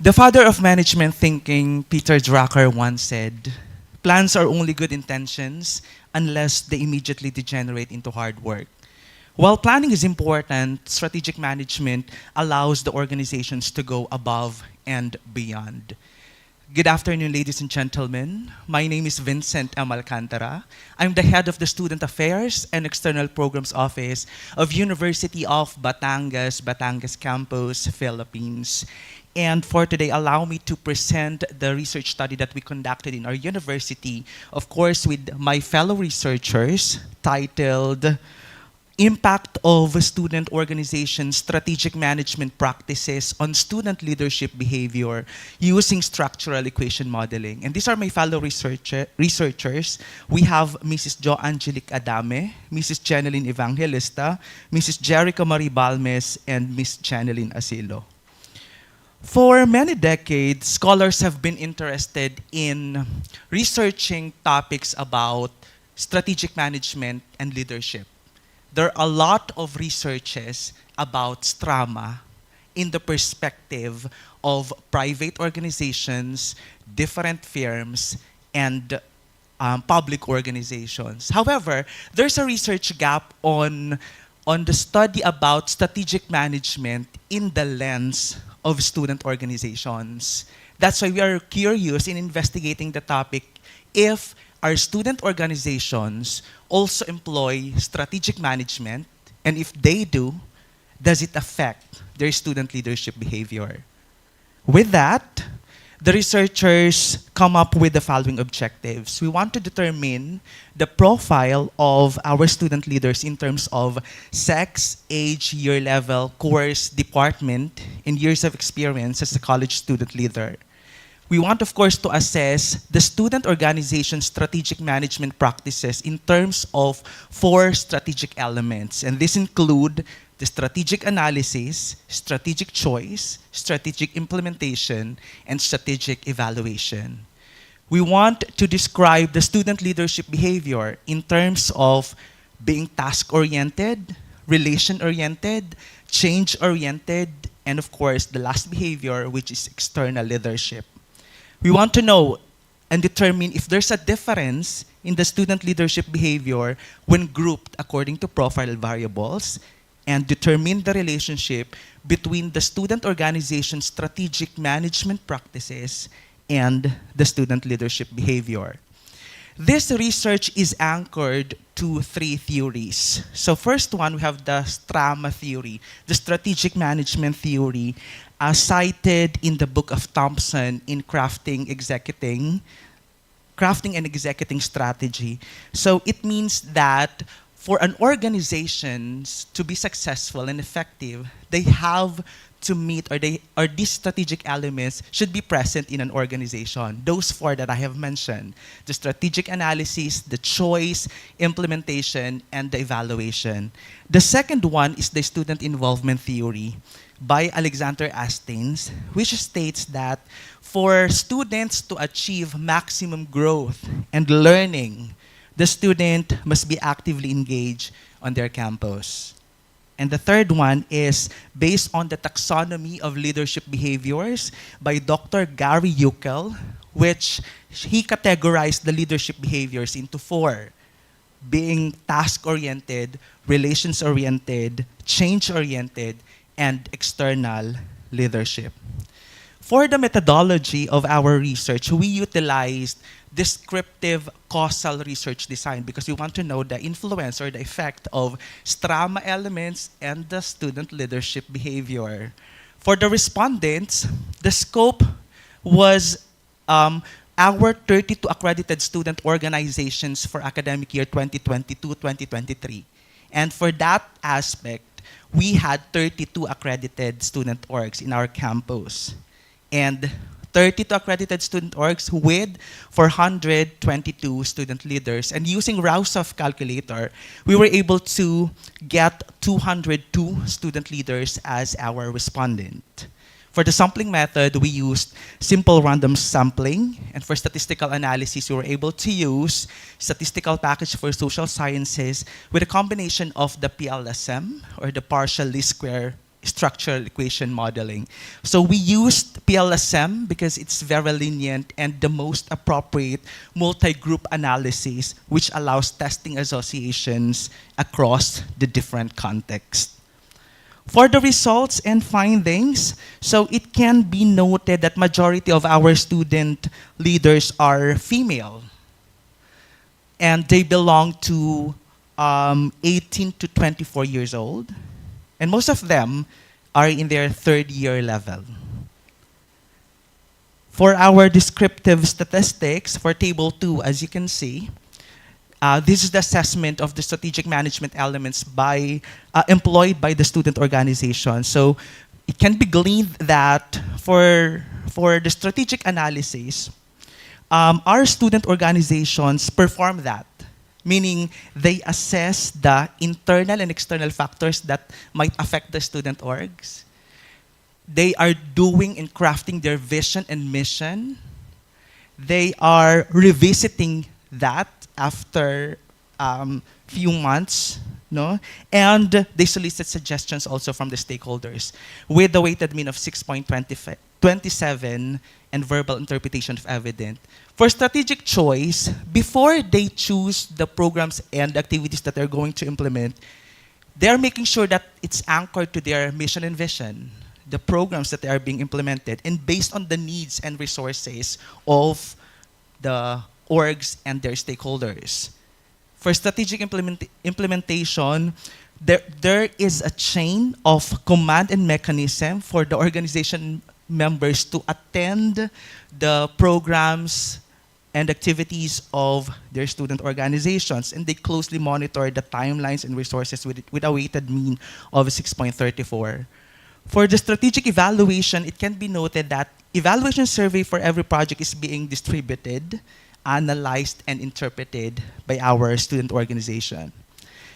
The father of management thinking, Peter Drucker, once said, plans are only good intentions unless they immediately degenerate into hard work. While planning is important, strategic management allows the organizations to go above and beyond. Good afternoon, ladies and gentlemen. My name is Vincent M. Alcantara. I'm the head of the Student Affairs and External Programs Office of University of Batangas, Batangas Campus, Philippines. And for today, allow me to present the research study that we conducted in our university, of course, with my fellow researchers, titled Impact of Student Organization Strategic Management Practices on Student Leadership Behavior Using Structural Equation Modeling. And these are my fellow researchers. We have Mrs. Jo Angelique Adame, Mrs. Jeneline Evangelista, Mrs. Jerica Marie Balmes, and Ms. Jeneline Asilo. For many decades, scholars have been interested in researching topics about strategic management and leadership. There are a lot of researches about strama in the perspective of private organizations, different firms, and public organizations. However, there's a research gap on the study about strategic management in the lens of student organizations. That's why we are curious in investigating the topic if our student organizations also employ strategic management, and if they do, does it affect their student leadership behavior? With that, the researchers come up with the following objectives. We want to determine the profile of our student leaders in terms of sex, age, year level, course, department, and years of experience as a college student leader. We want, of course, to assess the student organization strategic management practices in terms of 4 strategic elements. And these include the strategic analysis, strategic choice, strategic implementation, and strategic evaluation. We want to describe the student leadership behavior in terms of being task-oriented, relation-oriented, change-oriented, and of course, the last behavior, which is external leadership. We want to know and determine if there's a difference in the student leadership behavior when grouped according to profile variables, and determine the relationship between the student organization's strategic management practices and the student leadership behavior. This research is anchored to 3 theories. So first one, we have the STRAMA theory, the strategic management theory, cited in the book of Thompson in crafting and executing strategy. So it means that for an organization to be successful and effective, they have to meet, or these strategic elements should be present in an organization. Those 4 that I have mentioned: the strategic analysis, the choice, implementation, and the evaluation. The second one is the student involvement theory by Alexander Astins, which states that for students to achieve maximum growth and learning, the student must be actively engaged on their campus. And the third one is based on the taxonomy of leadership behaviors by Dr. Gary Uckel, which he categorized the leadership behaviors into 4, being task-oriented, relations-oriented, change-oriented, and external leadership. For the methodology of our research, we utilized descriptive causal research design because we want to know the influence or the effect of strama elements and the student leadership behavior. For the respondents, the scope was our 32 accredited student organizations for academic year 2022-2023. And for that aspect, we had 32 accredited student orgs in our campus. And 32 accredited student orgs with 422 student leaders. And using Rousoff calculator, we were able to get 202 student leaders as our respondent. For the sampling method, we used simple random sampling. And for statistical analysis, we were able to use statistical package for social sciences with a combination of the PLSM, or the partial least square structural equation modeling. So we used PLSM because it's very lenient and the most appropriate multi-group analysis, which allows testing associations across the different contexts. For the results and findings, so it can be noted that majority of our student leaders are female, and they belong to 18 to 24 years old, and most of them are in their third year level. For our descriptive statistics, for Table 2, as you can see, this is the assessment of the strategic management elements employed by the student organization. So it can be gleaned that for the strategic analysis, our student organizations perform that, meaning they assess the internal and external factors that might affect the student orgs. They are doing and crafting their vision and mission. They are revisiting that after few months, no? And they solicit suggestions also from the stakeholders with a weighted mean of 6.27 and verbal interpretation of evidence. For strategic choice, before they choose the programs and activities that they're going to implement, they're making sure that it's anchored to their mission and vision, the programs that are being implemented, and based on the needs and resources of the orgs and their stakeholders. For strategic implementation, there is a chain of command and mechanism for the organization members to attend the programs and activities of their student organizations, and they closely monitor the timelines and resources with a weighted mean of 6.34. For the strategic evaluation, it can be noted that evaluation survey for every project is being distributed, analyzed, and interpreted by our student organization.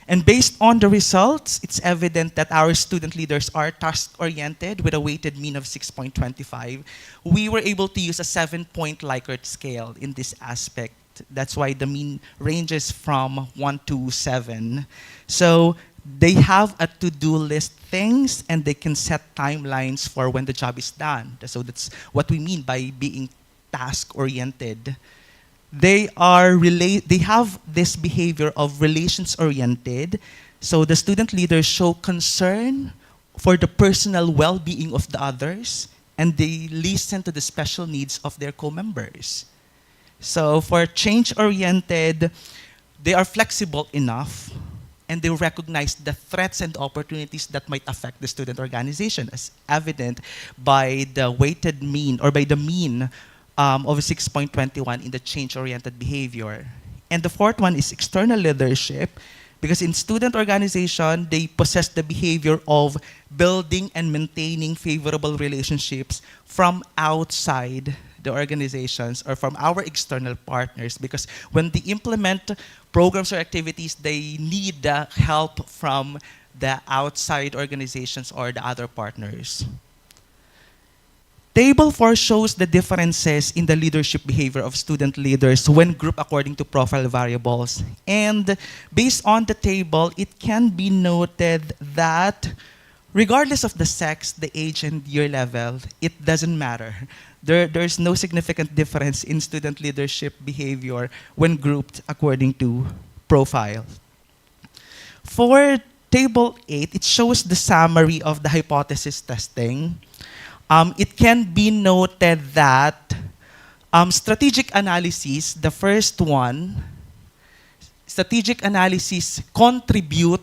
And based on the results, it's evident that our student leaders are task-oriented with a weighted mean of 6.25. We were able to use a 7-point Likert scale in this aspect. That's why the mean ranges from 1 to 7. So they have a to-do list things, and they can set timelines for when the job is done. So that's what we mean by being task-oriented. They have this behavior of relations-oriented. So the student leaders show concern for the personal well-being of the others, and they listen to the special needs of their co-members. So for change-oriented, they are flexible enough, and they recognize the threats and opportunities that might affect the student organization, as evident by the weighted mean, or by the mean of 6.21 in the change-oriented behavior. And the fourth one is external leadership, because in student organization, they possess the behavior of building and maintaining favorable relationships from outside the organizations or from our external partners, because when they implement programs or activities, they need the help from the outside organizations or the other partners. Table 4 shows the differences in the leadership behavior of student leaders when grouped according to profile variables. And based on the table, it can be noted that regardless of the sex, the age, and year level, it doesn't matter. There's no significant difference in student leadership behavior when grouped according to profile. For Table 8, it shows the summary of the hypothesis testing. It can be noted that strategic analysis, the first one, strategic analysis contribute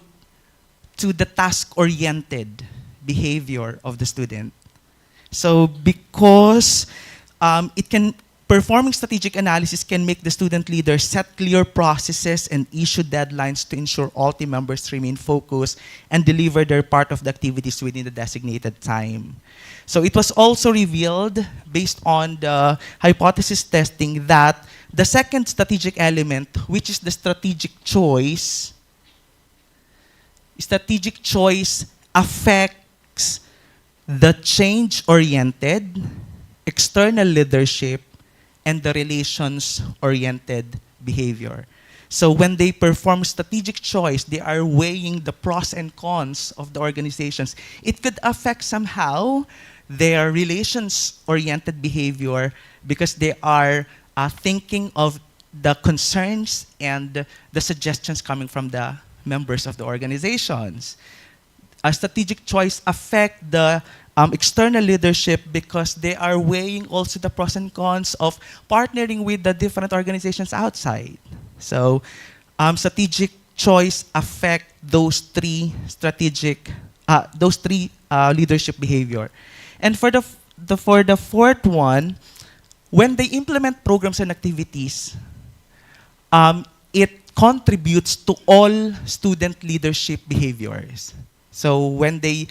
to the task-oriented behavior of the student. So because performing strategic analysis can make the student leader set clear processes and issue deadlines to ensure all team members remain focused and deliver their part of the activities within the designated time. So it was also revealed, based on the hypothesis testing, that the second strategic element, which is the strategic choice affects the change-oriented, external leadership, and the relations-oriented behavior. So when they perform strategic choice, they are weighing the pros and cons of the organizations. It could affect somehow their relations-oriented behavior because they are thinking of the concerns and the suggestions coming from the members of the organizations. A strategic choice affect the external leadership because they are weighing also the pros and cons of partnering with the different organizations outside. So strategic choice affect those three leadership behavior. And for the fourth one, when they implement programs and activities, it contributes to all student leadership behaviors. So when they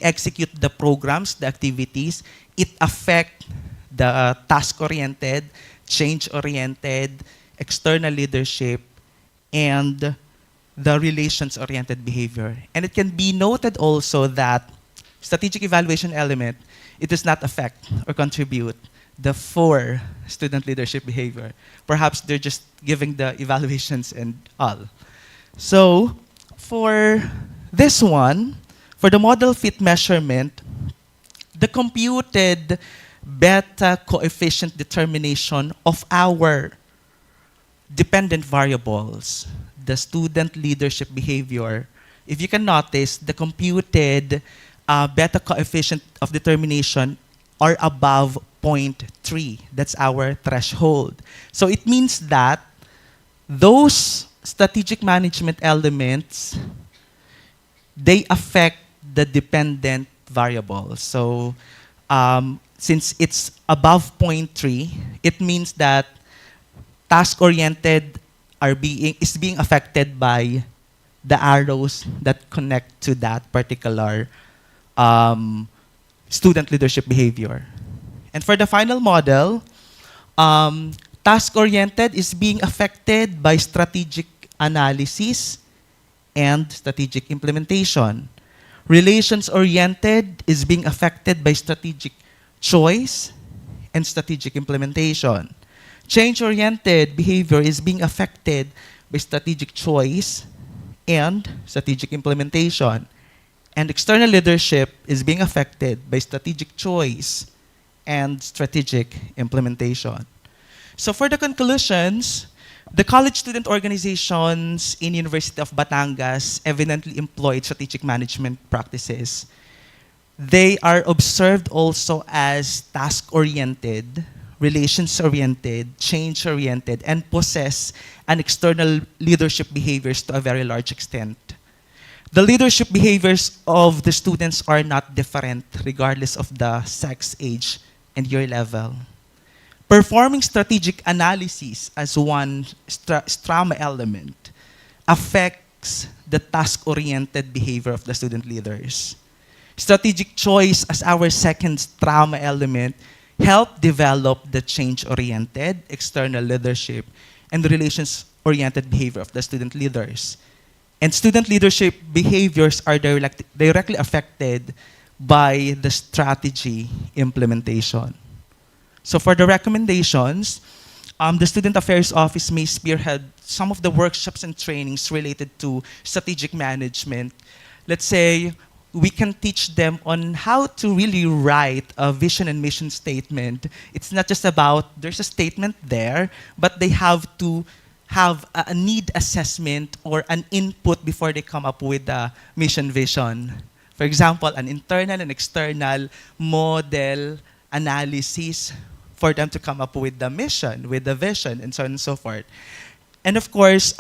execute the programs, the activities, it affects the task-oriented, change-oriented, external leadership, and the relations-oriented behavior. And it can be noted also that strategic evaluation element, it does not affect or contribute the 4 student leadership behavior. Perhaps they're just giving the evaluations and all. So for this one, for the model fit measurement, the computed beta coefficient determination of our dependent variables, the student leadership behavior, if you can notice, the computed beta coefficient of determination are above zero point 0.3. That's our threshold. So it means that those strategic management elements, they affect the dependent variables. So since it's above zero point 0.3, it means that task-oriented is being affected by the arrows that connect to that particular student leadership behavior. And for the final model, task-oriented is being affected by strategic analysis and strategic implementation. Relations-oriented is being affected by strategic choice and strategic implementation. Change-oriented behavior is being affected by strategic choice and strategic implementation. And external leadership is being affected by strategic choice and strategic implementation. So for the conclusions, the college student organizations in University of Batangas evidently employed strategic management practices. They are observed also as task-oriented, relations-oriented, change-oriented, and possess an external leadership behaviors to a very large extent. The leadership behaviors of the students are not different regardless of the sex, age, and year level. Performing strategic analysis as one strama element affects the task-oriented behavior of the student leaders. Strategic choice as our second strama element help develop the change-oriented external leadership and the relations-oriented behavior of the student leaders. And student leadership behaviors are directly affected by the strategy implementation. So for the recommendations, the Student Affairs Office may spearhead some of the workshops and trainings related to strategic management. Let's say we can teach them on how to really write a vision and mission statement. It's not just about there's a statement there, but they have to have a need assessment or an input before they come up with the mission vision. For example, an internal and external model analysis for them to come up with the mission, with the vision, and so on and so forth. And of course,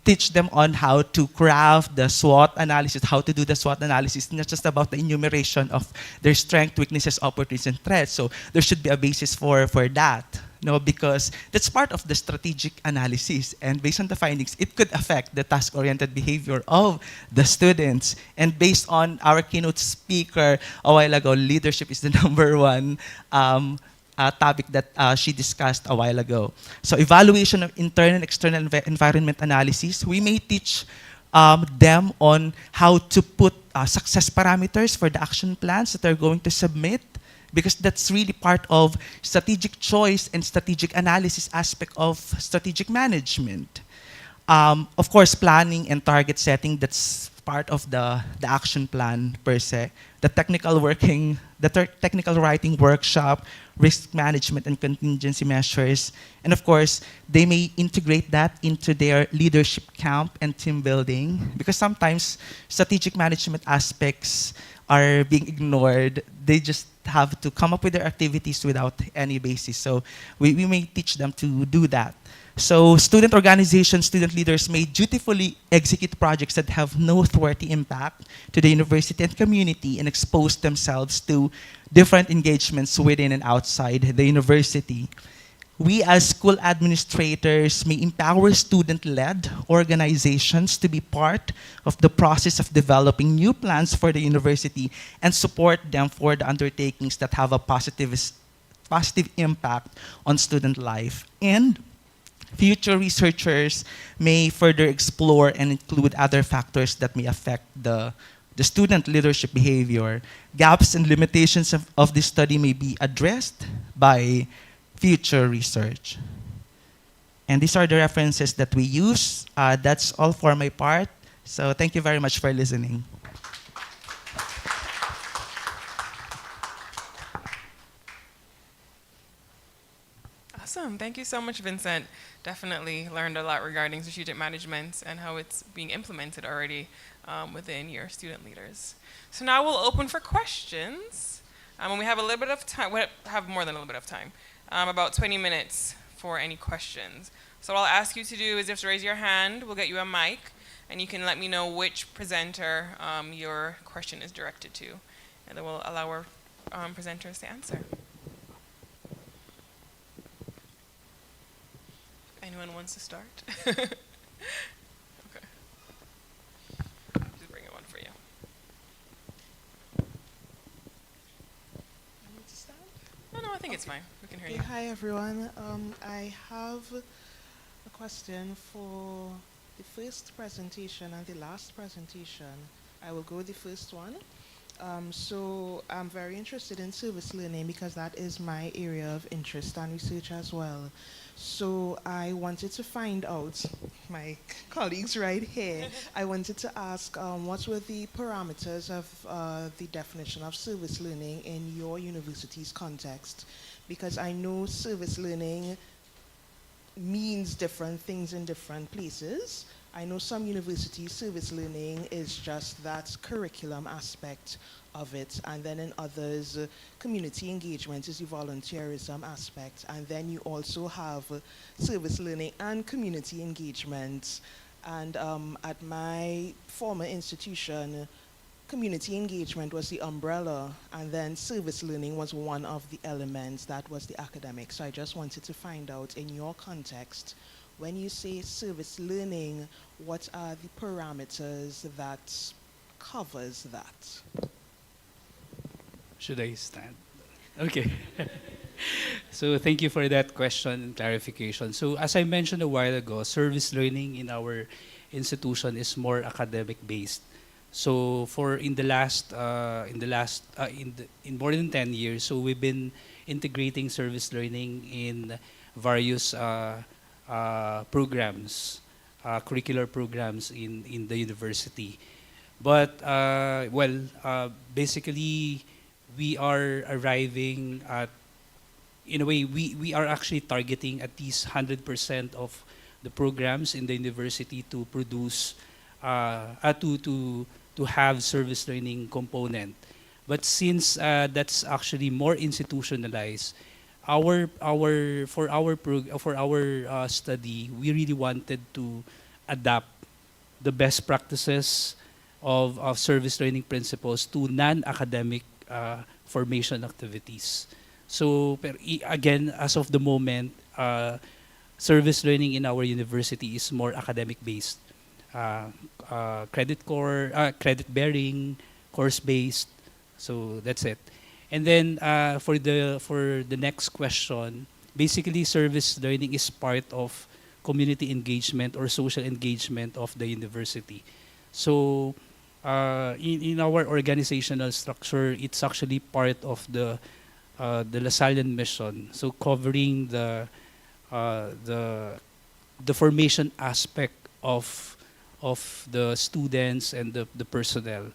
teach them on how to craft the SWOT analysis, how to do the SWOT analysis, not just about the enumeration of their strengths, weaknesses, opportunities, and threats. So there should be a basis for that. No, because that's part of the strategic analysis. And based on the findings, it could affect the task-oriented behavior of the students. And based on our keynote speaker a while ago, leadership is the number one topic that she discussed a while ago. So evaluation of internal and external environment analysis, we may teach them on how to put success parameters for the action plans that they're going to submit, because that's really part of strategic choice and strategic analysis aspect of strategic management. Of course, planning and target setting, that's part of the action plan per se. The technical working, technical writing workshop, risk management and contingency measures. And of course, they may integrate that into their leadership camp and team building, because sometimes strategic management aspects are being ignored. They just have to come up with their activities without any basis. So we may teach them to do that. So student organizations, student leaders may dutifully execute projects that have noteworthy impact to the university and community and expose themselves to different engagements within and outside the university. We as school administrators may empower student-led organizations to be part of the process of developing new plans for the university and support them for the undertakings that have a positive impact on student life. And future researchers may further explore and include other factors that may affect the student leadership behavior. Gaps and limitations of this study may be addressed by future research. And these are the references that we use. That's all for my part. So thank you very much for listening. Awesome. Thank you so much, Vincent. Definitely learned a lot regarding strategic management and how it's being implemented already within your student leaders. So now we'll open for questions. And we have a little bit of time, we have more than a little bit of time, about 20 minutes for any questions. So what I'll ask you to do is just raise your hand. We'll get you a mic, and you can let me know which presenter your question is directed to. And then we'll allow our presenters to answer. Anyone wants to start? Okay. Just bring it one for you. I need to stand? No, I think it's fine. We can hear Okay, you. hi everyone. I have a question for the first presentation and the last presentation. I will go with the first one. So I'm very interested in service learning because that is my area of interest and research as well. So I wanted to find out, my colleagues right here, I wanted to ask what were the parameters of the definition of service learning in your university's context? Because I know service learning means different things in different places. I know some universities, service learning is just that curriculum aspect of it, and then in others, community engagement is the volunteerism aspect, and then you also have service learning and community engagement. And at my former institution, community engagement was the umbrella, and then service learning was one of the elements that was the academic. So I just wanted to find out, in your context, when you say service learning, what are the parameters that covers that? Should I stand? Okay. So thank you for that question and clarification. So as I mentioned a while ago, service learning in our institution is more academic based. So for in more than 10 years, so we've been integrating service learning in various programs, curricular programs in the university. But basically, we are arriving at, in a way, we are actually targeting at least 100% of the programs in the university to produce, to have service learning component. But since that's actually more institutionalized, for our study, we really wanted to adapt the best practices of service learning principles to non-academic formation activities. So again, as of the moment, service learning in our university is more academic based, credit bearing, course based. So that's it. And then for the next question, basically service learning is part of community engagement or social engagement of the university. So in our organizational structure, it's actually part of the Lasallian mission. So covering the formation aspect of the students and the personnel.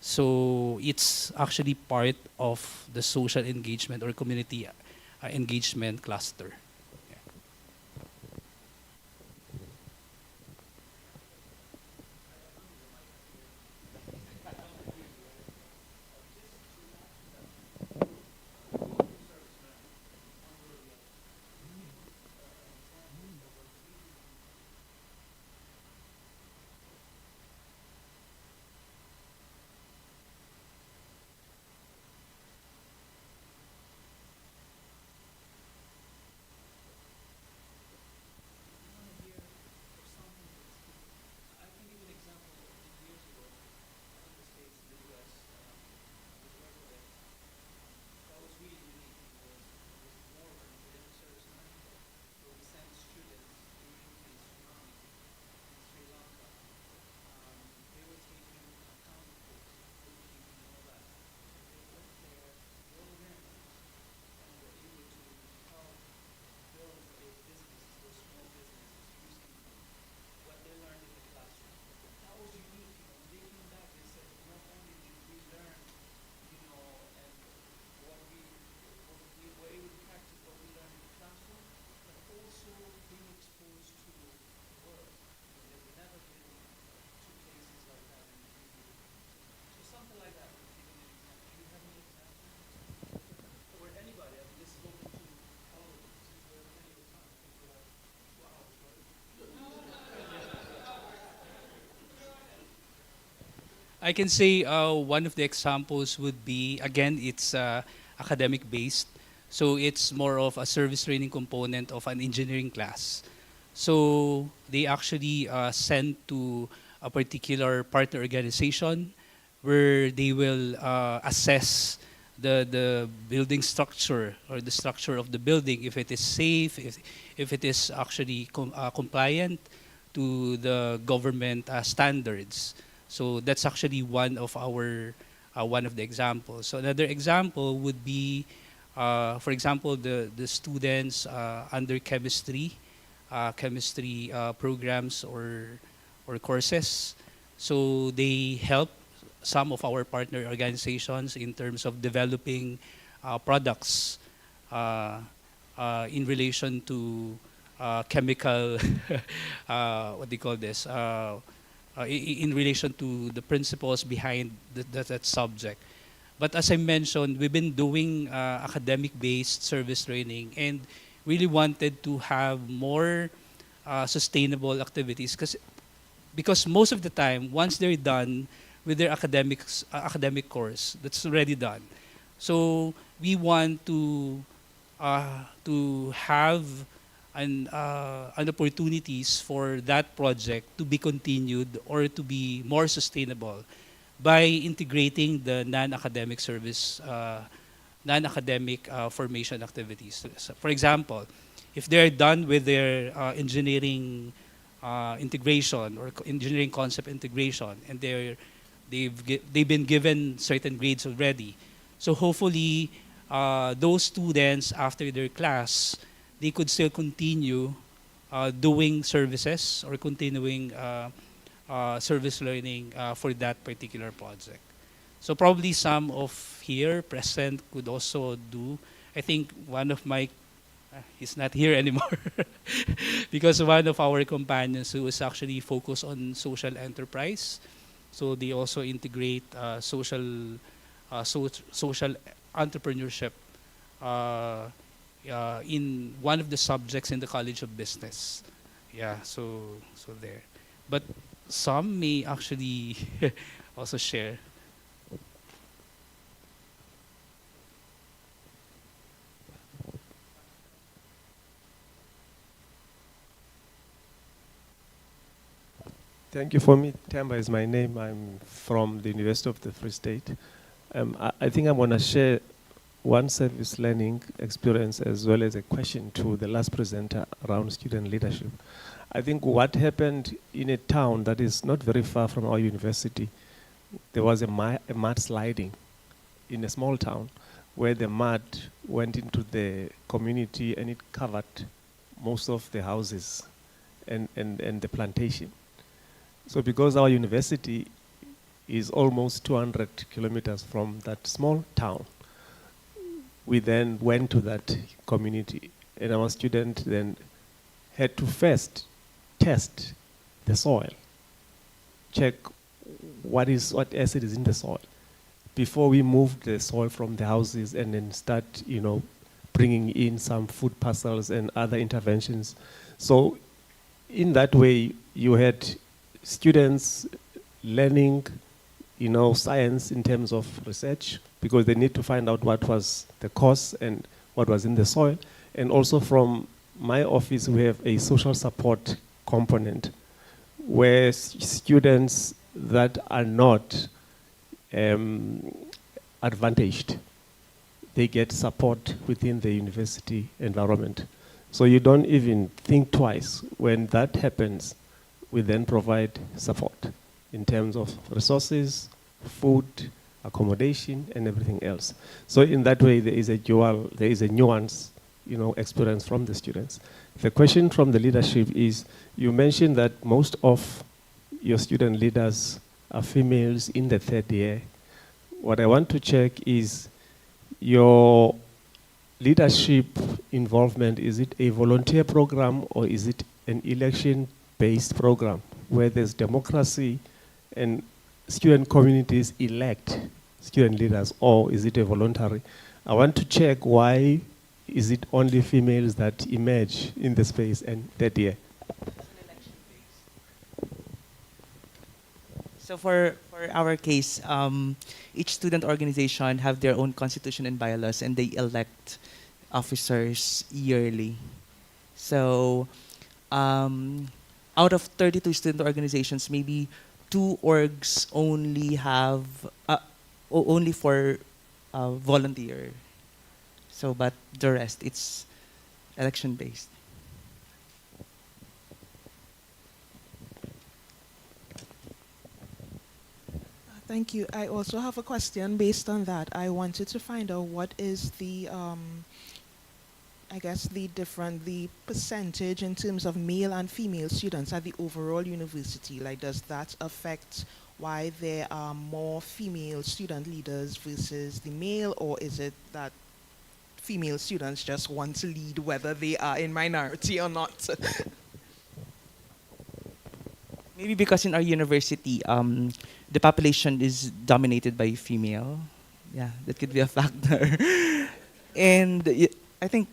So it's actually part of the social engagement or community engagement cluster. I can say one of the examples would be, again, it's academic based. So it's more of a service training component of an engineering class. So they actually send to a particular partner organization where they will assess the building structure or the structure of the building, if it is safe, if it is actually compliant to the government standards. So that's actually one of the examples. So another example would be, for example, the students under chemistry programs or courses. So they help some of our partner organizations in terms of developing products in relation to chemical, what do you call this? In relation to the principles behind that subject. But as I mentioned, we've been doing academic-based service training and really wanted to have more sustainable activities because most of the time, once they're done with their academic course, that's already done. So we want to have an opportunities for that project to be continued or to be more sustainable by integrating the non-academic service, non-academic formation activities. So for example, if they're done with their engineering integration or engineering concept integration, and they've been given certain grades already, so hopefully those students after their class they could still continue doing services or continuing service learning for that particular project. So probably some of here present could also do. I think one of my, he's not here anymore, because one of our companions who is actually focused on social enterprise. So they also integrate social entrepreneurship in one of the subjects in the College of Business. Yeah, so there. But some may actually also share. Thank you for me. Temba is my name. I'm from the University of the Free State. I think I'm going to share one service learning experience as well as a question to the last presenter around student leadership. I think what happened in a town that is not very far from our university, there was a mud sliding in a small town where the mud went into the community and it covered most of the houses and the plantation. So because our university is almost 200 kilometers from that small town, we then went to that community, and our student then had to first test the soil, check what acid is in the soil, before we moved the soil from the houses and then start, bringing in some food parcels and other interventions. So in that way, you had students learning, science in terms of research, because they need to find out what was the cause and what was in the soil. And also from my office, we have a social support component where students that are not advantaged, they get support within the university environment. So you don't even think twice. When that happens, we then provide support in terms of resources, food, accommodation, and everything else. So in that way, there is a nuance, experience from the students. The question from the leadership is, you mentioned that most of your student leaders are females in the third year. What I want to check is your leadership involvement. Is it a volunteer program or is it an election-based program where there's democracy and student communities elect student leaders, or is it a voluntary? I want to check why is it only females that emerge in the space and third year? So for our case, each student organization have their own constitution and bylaws, and they elect officers yearly. So out of 32 student organizations, maybe 2 orgs only have only for volunteer. So, but the rest, it's election based. Thank you. I also have a question based on that. I wanted to find out what is the, I guess the percentage in terms of male and female students at the overall university. Like, does that affect why there are more female student leaders versus the male, or is it that female students just want to lead whether they are in minority or not? Maybe because in our university, the population is dominated by female. Yeah, that could be a factor. And I think,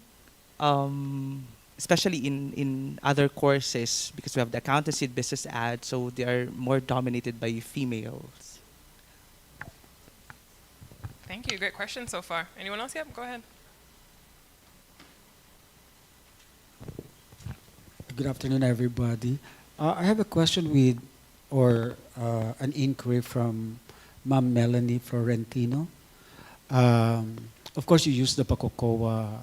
especially in other courses, because we have the accountancy, business ad, so they are more dominated by females. Thank you. Great question so far. Anyone else? Yep, go ahead. Good afternoon, everybody. I have a question or an inquiry from Ma'am Melanie Florentino. Of course, you use the Pacocoa,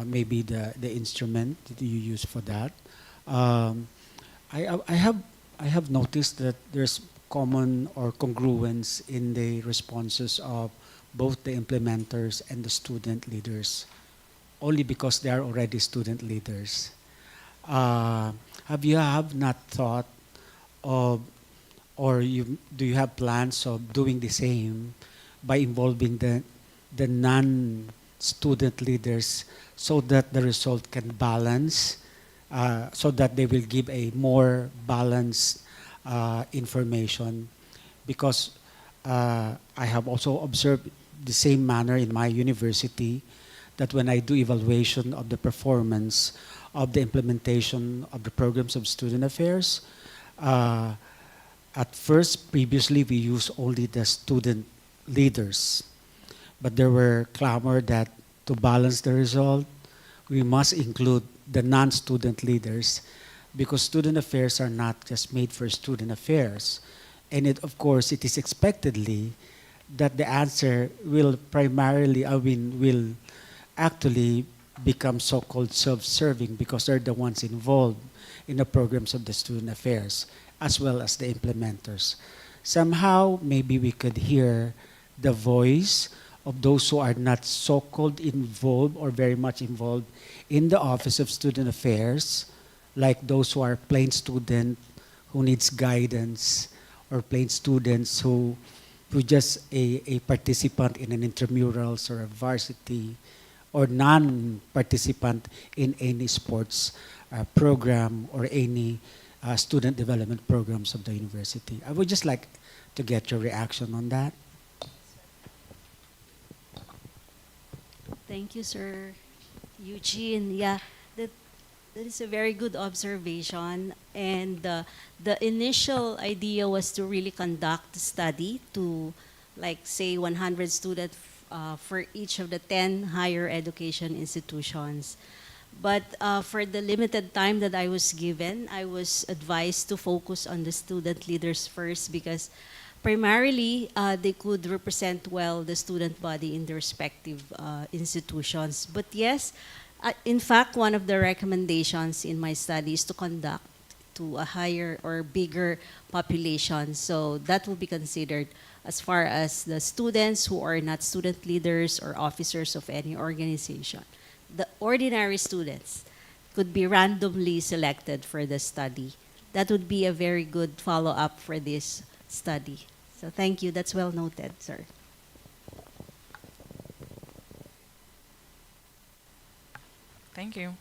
maybe the instrument that you use for that. I have noticed that there's common or congruence in the responses of both the implementers and the student leaders, only because they are already student leaders. Have you not thought of, or do you have plans of doing the same by involving the non-student leaders so that the result can balance, so that they will give a more balanced information? Because I have also observed the same manner in my university, that when I do evaluation of the performance of the implementation of the programs of student affairs, at first, previously, we used only the student leaders. But there were clamor that to balance the result, we must include the non-student leaders, because student affairs are not just made for student affairs. And of course, it is expectedly that the answer will will actually become so-called self-serving, because they're the ones involved in the programs of the student affairs, as well as the implementers. Somehow, maybe we could hear the voice of those who are not so-called involved or very much involved in the Office of Student Affairs, like those who are plain student who needs guidance, or plain students who just a participant in an intramurals or a varsity or non-participant in any sports program or any student development programs of the university. I would just like to get your reaction on that. Thank you, Sir Eugene. Yeah, that that is a very good observation. And the initial idea was to really conduct the study to, like, say, 100 students for each of the 10 higher education institutions. But for the limited time that I was given, I was advised to focus on the student leaders first because primarily they could represent well the student body in their respective institutions. But yes, in fact, one of the recommendations in my study is to conduct to a higher or bigger population. So that will be considered as far as the students who are not student leaders or officers of any organization. The ordinary students could be randomly selected for the study. That would be a very good follow-up for this study. So thank you. That's well noted, sir. Thank you.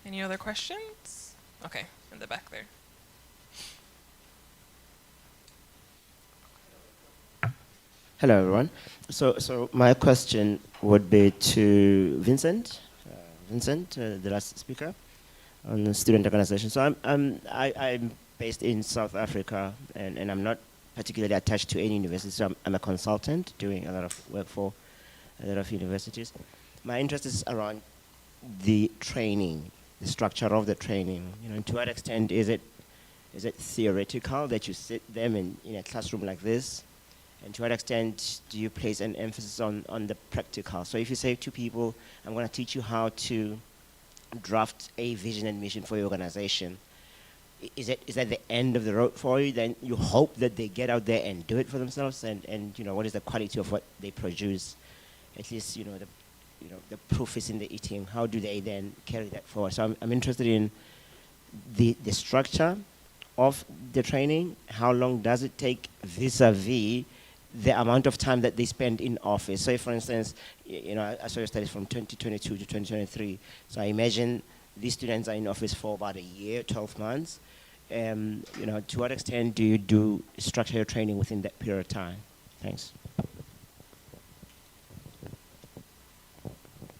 Any other questions? Okay, in the back there. Hello, everyone. So my question would be to Vincent, the last speaker, on the student organization. So I'm based in South Africa, and I'm not particularly attached to any university. So I'm a consultant doing a lot of work for a lot of universities. My interest is around the training, the structure of the training. You know, to what extent is it theoretical that you sit them in a classroom like this? And to what extent do you place an emphasis on the practical? So if you say to people, I'm going to teach you how to draft a vision and mission for your organization, is that the end of the road for you? Then you hope that they get out there and do it for themselves, and you know, what is the quality of what they produce? At least, the proof is in the eating. How do they then carry that forward? So I'm interested in the structure of the training. How long does it take vis-a-vis the amount of time that they spend in office? So if, for instance, I saw your studies from 2022 to 2023. So I imagine these students are in office for about a year, 12 months. To what extent do you do structure your training within that period of time? Thanks.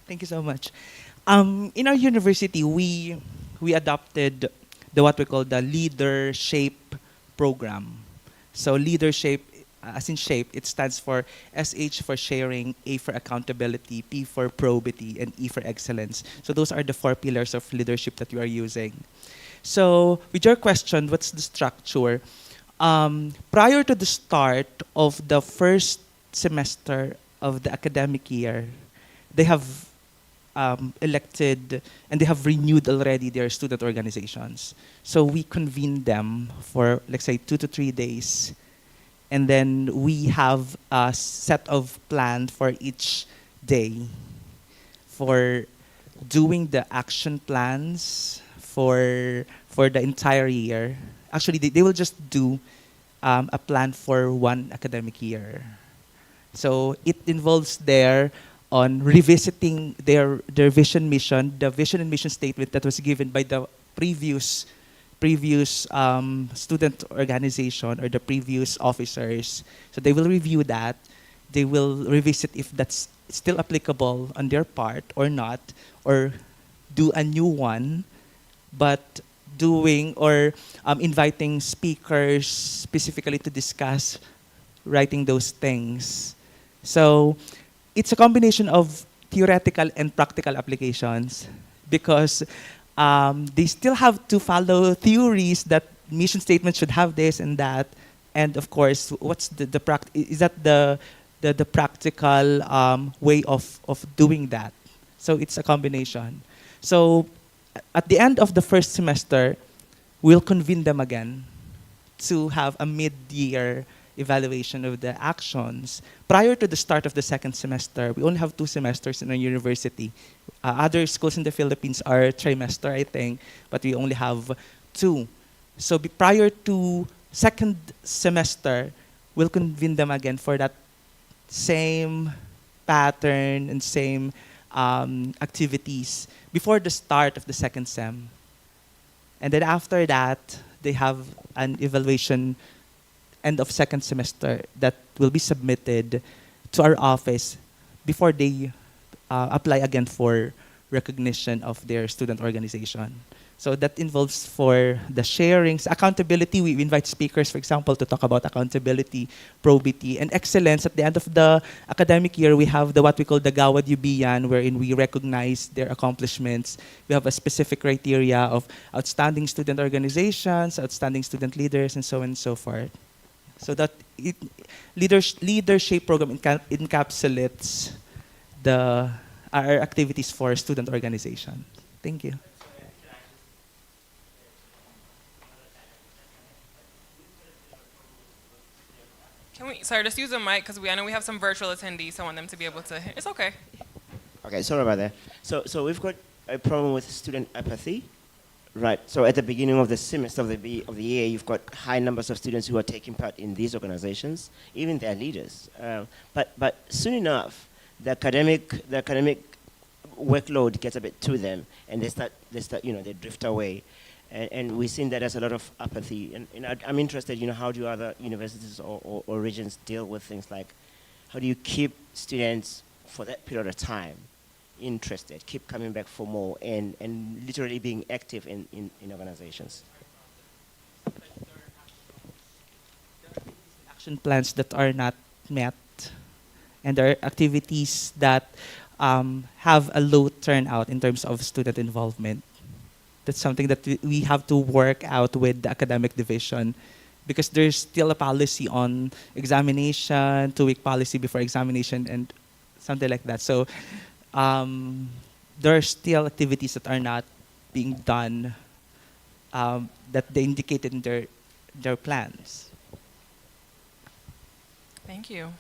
Thank you so much. In our university, we adopted what we call the leadership program. So leadership, as in shape, it stands for SH for sharing, A for accountability, P for probity, and E for excellence. So those are the 4 pillars of leadership that we are using. So with your question, what's the structure? Prior to the start of the first semester of the academic year, they have elected and they have renewed already their student organizations. So we convene them for, let's say, 2 to 3 days. And then we have a set of plan for each day for doing the action plans for the entire year. Actually, they will just do a plan for 1 academic year. So it involves their on revisiting their vision mission, the vision and mission statement that was given by the previous student organization or the previous officers. So they will review that. They will revisit if that's still applicable on their part or not, or do a new one, but doing or inviting speakers specifically to discuss writing those things. So it's a combination of theoretical and practical applications because they still have to follow theories that mission statements should have this and that. And of course, what's is that the practical way of doing that? So it's a combination. So at the end of the first semester, we'll convene them again to have a mid-year evaluation of the actions. Prior to the start of the second semester, we only have 2 semesters in our university. Other schools in the Philippines are trimester, I think, but we only have 2. So prior to second semester, we'll convene them again for that same pattern and same activities before the start of the second sem. And then after that, they have an evaluation end of second semester that will be submitted to our office before they apply again for recognition of their student organization. So that involves for the sharings, accountability. We invite speakers, for example, to talk about accountability, probity, and excellence. At the end of the academic year, we have the what we call the Gawad Yubian, wherein we recognize their accomplishments. We have a specific criteria of outstanding student organizations, outstanding student leaders, and so on and so forth. So that leadership program encapsulates our activities for student organization. Thank you. Can we, sorry, just use the mic because I know we have some virtual attendees. So I want them to be able to, it's okay. Okay, sorry about that. So we've got a problem with student apathy, right? So at the beginning of the semester of the year, you've got high numbers of students who are taking part in these organizations, even their leaders. But soon enough, the academic workload gets a bit to them, and they start they drift away. And we've seen that there's a lot of apathy. And I'm interested, how do other universities or regions deal with things like, how do you keep students for that period of time interested, keep coming back for more, and literally being active in organizations? Action plans that are not met, and there are activities that have a low turnout in terms of student involvement. That's something that we have to work out with the academic division, because there's still a policy on examination, 2-week policy before examination, and something like that. So there are still activities that are not being done that they indicated in their plans. Thank you.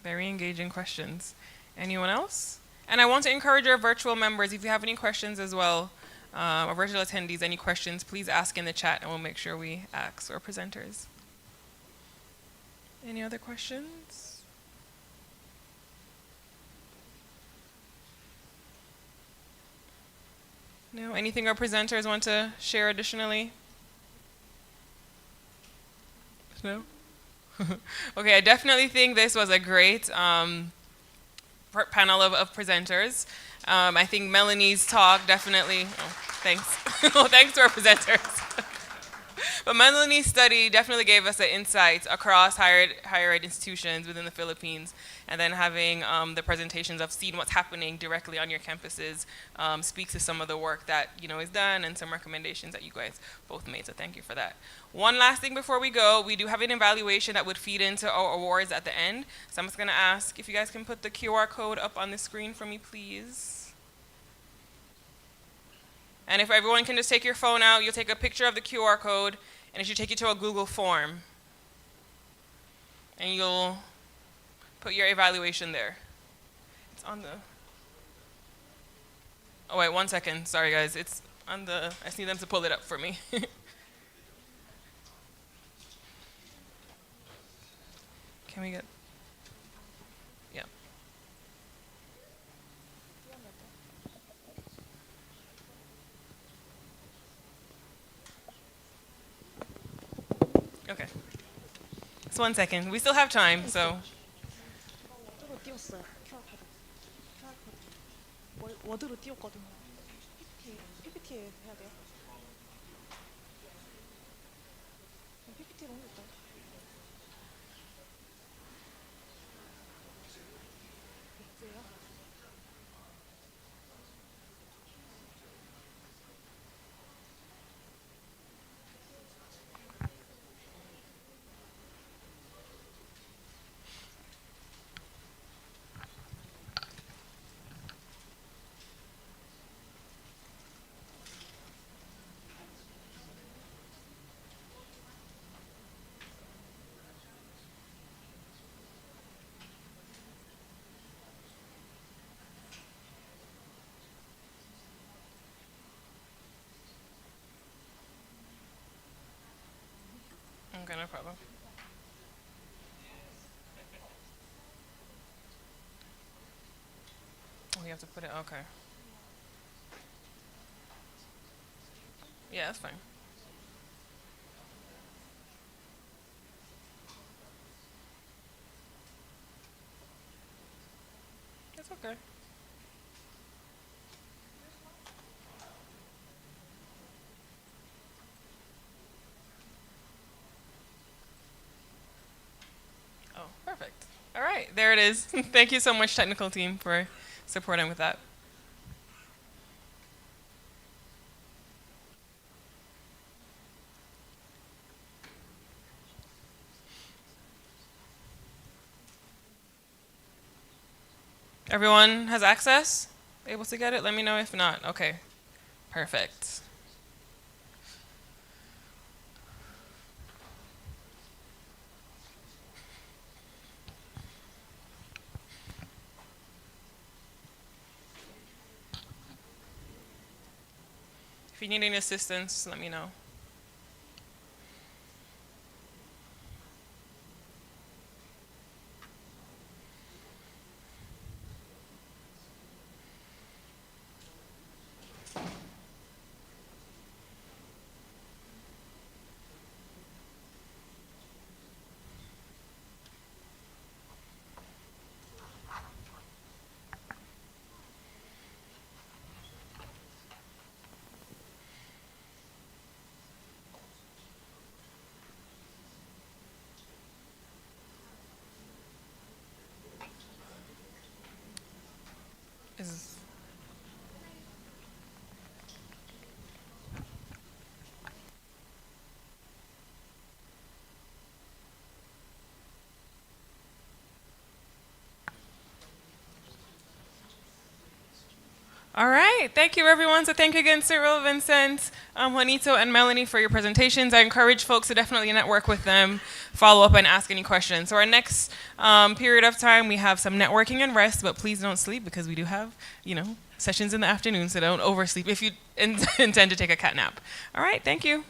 Very engaging questions. Anyone else? And I want to encourage our virtual members, if you have any questions as well, our virtual attendees, any questions, please ask in the chat and we'll make sure we ask our presenters. Any other questions? No? Anything our presenters want to share additionally? No? Okay, I definitely think this was a great panel of presenters. I think Melanie's talk definitely, thanks. Well, thanks to our presenters. But Melanie's study definitely gave us an insight across higher ed institutions within the Philippines, and then having the presentations of seeing what's happening directly on your campuses speaks to some of the work that is done and some recommendations that you guys both made. So thank you for that. One last thing before we go, we do have an evaluation that would feed into our awards at the end. So I'm just going to ask if you guys can put the QR code up on the screen for me, please. And if everyone can just take your phone out, you'll take a picture of the QR code, and it should take you to a Google form. And you'll put your evaluation there. It's on the... Oh, wait, 1 second. Sorry, guys. It's on the... I just need them to pull it up for me. Can we get... Yeah. Okay. Just 1 second. We still have time, so... 워드로 띄웠거든요. PPT에 해야 돼요? PPT로 옮길까요? Okay, no problem. Oh, you have to put it. Okay. Yeah, that's fine. It's okay. Oh, perfect. All right, there it is. Thank you so much, technical team, for supporting with that. Everyone has access? Able to get it? Let me know if not. Okay, perfect. If you need any assistance, let me know. Is All right. Thank you, everyone. So thank you again, Cyril, Vincent, Juanito, and Melanie for your presentations. I encourage folks to definitely network with them, follow up, and ask any questions. So our next period of time, we have some networking and rest, but please don't sleep because we do have, sessions in the afternoon, so don't oversleep if you intend to take a cat nap. All right. Thank you.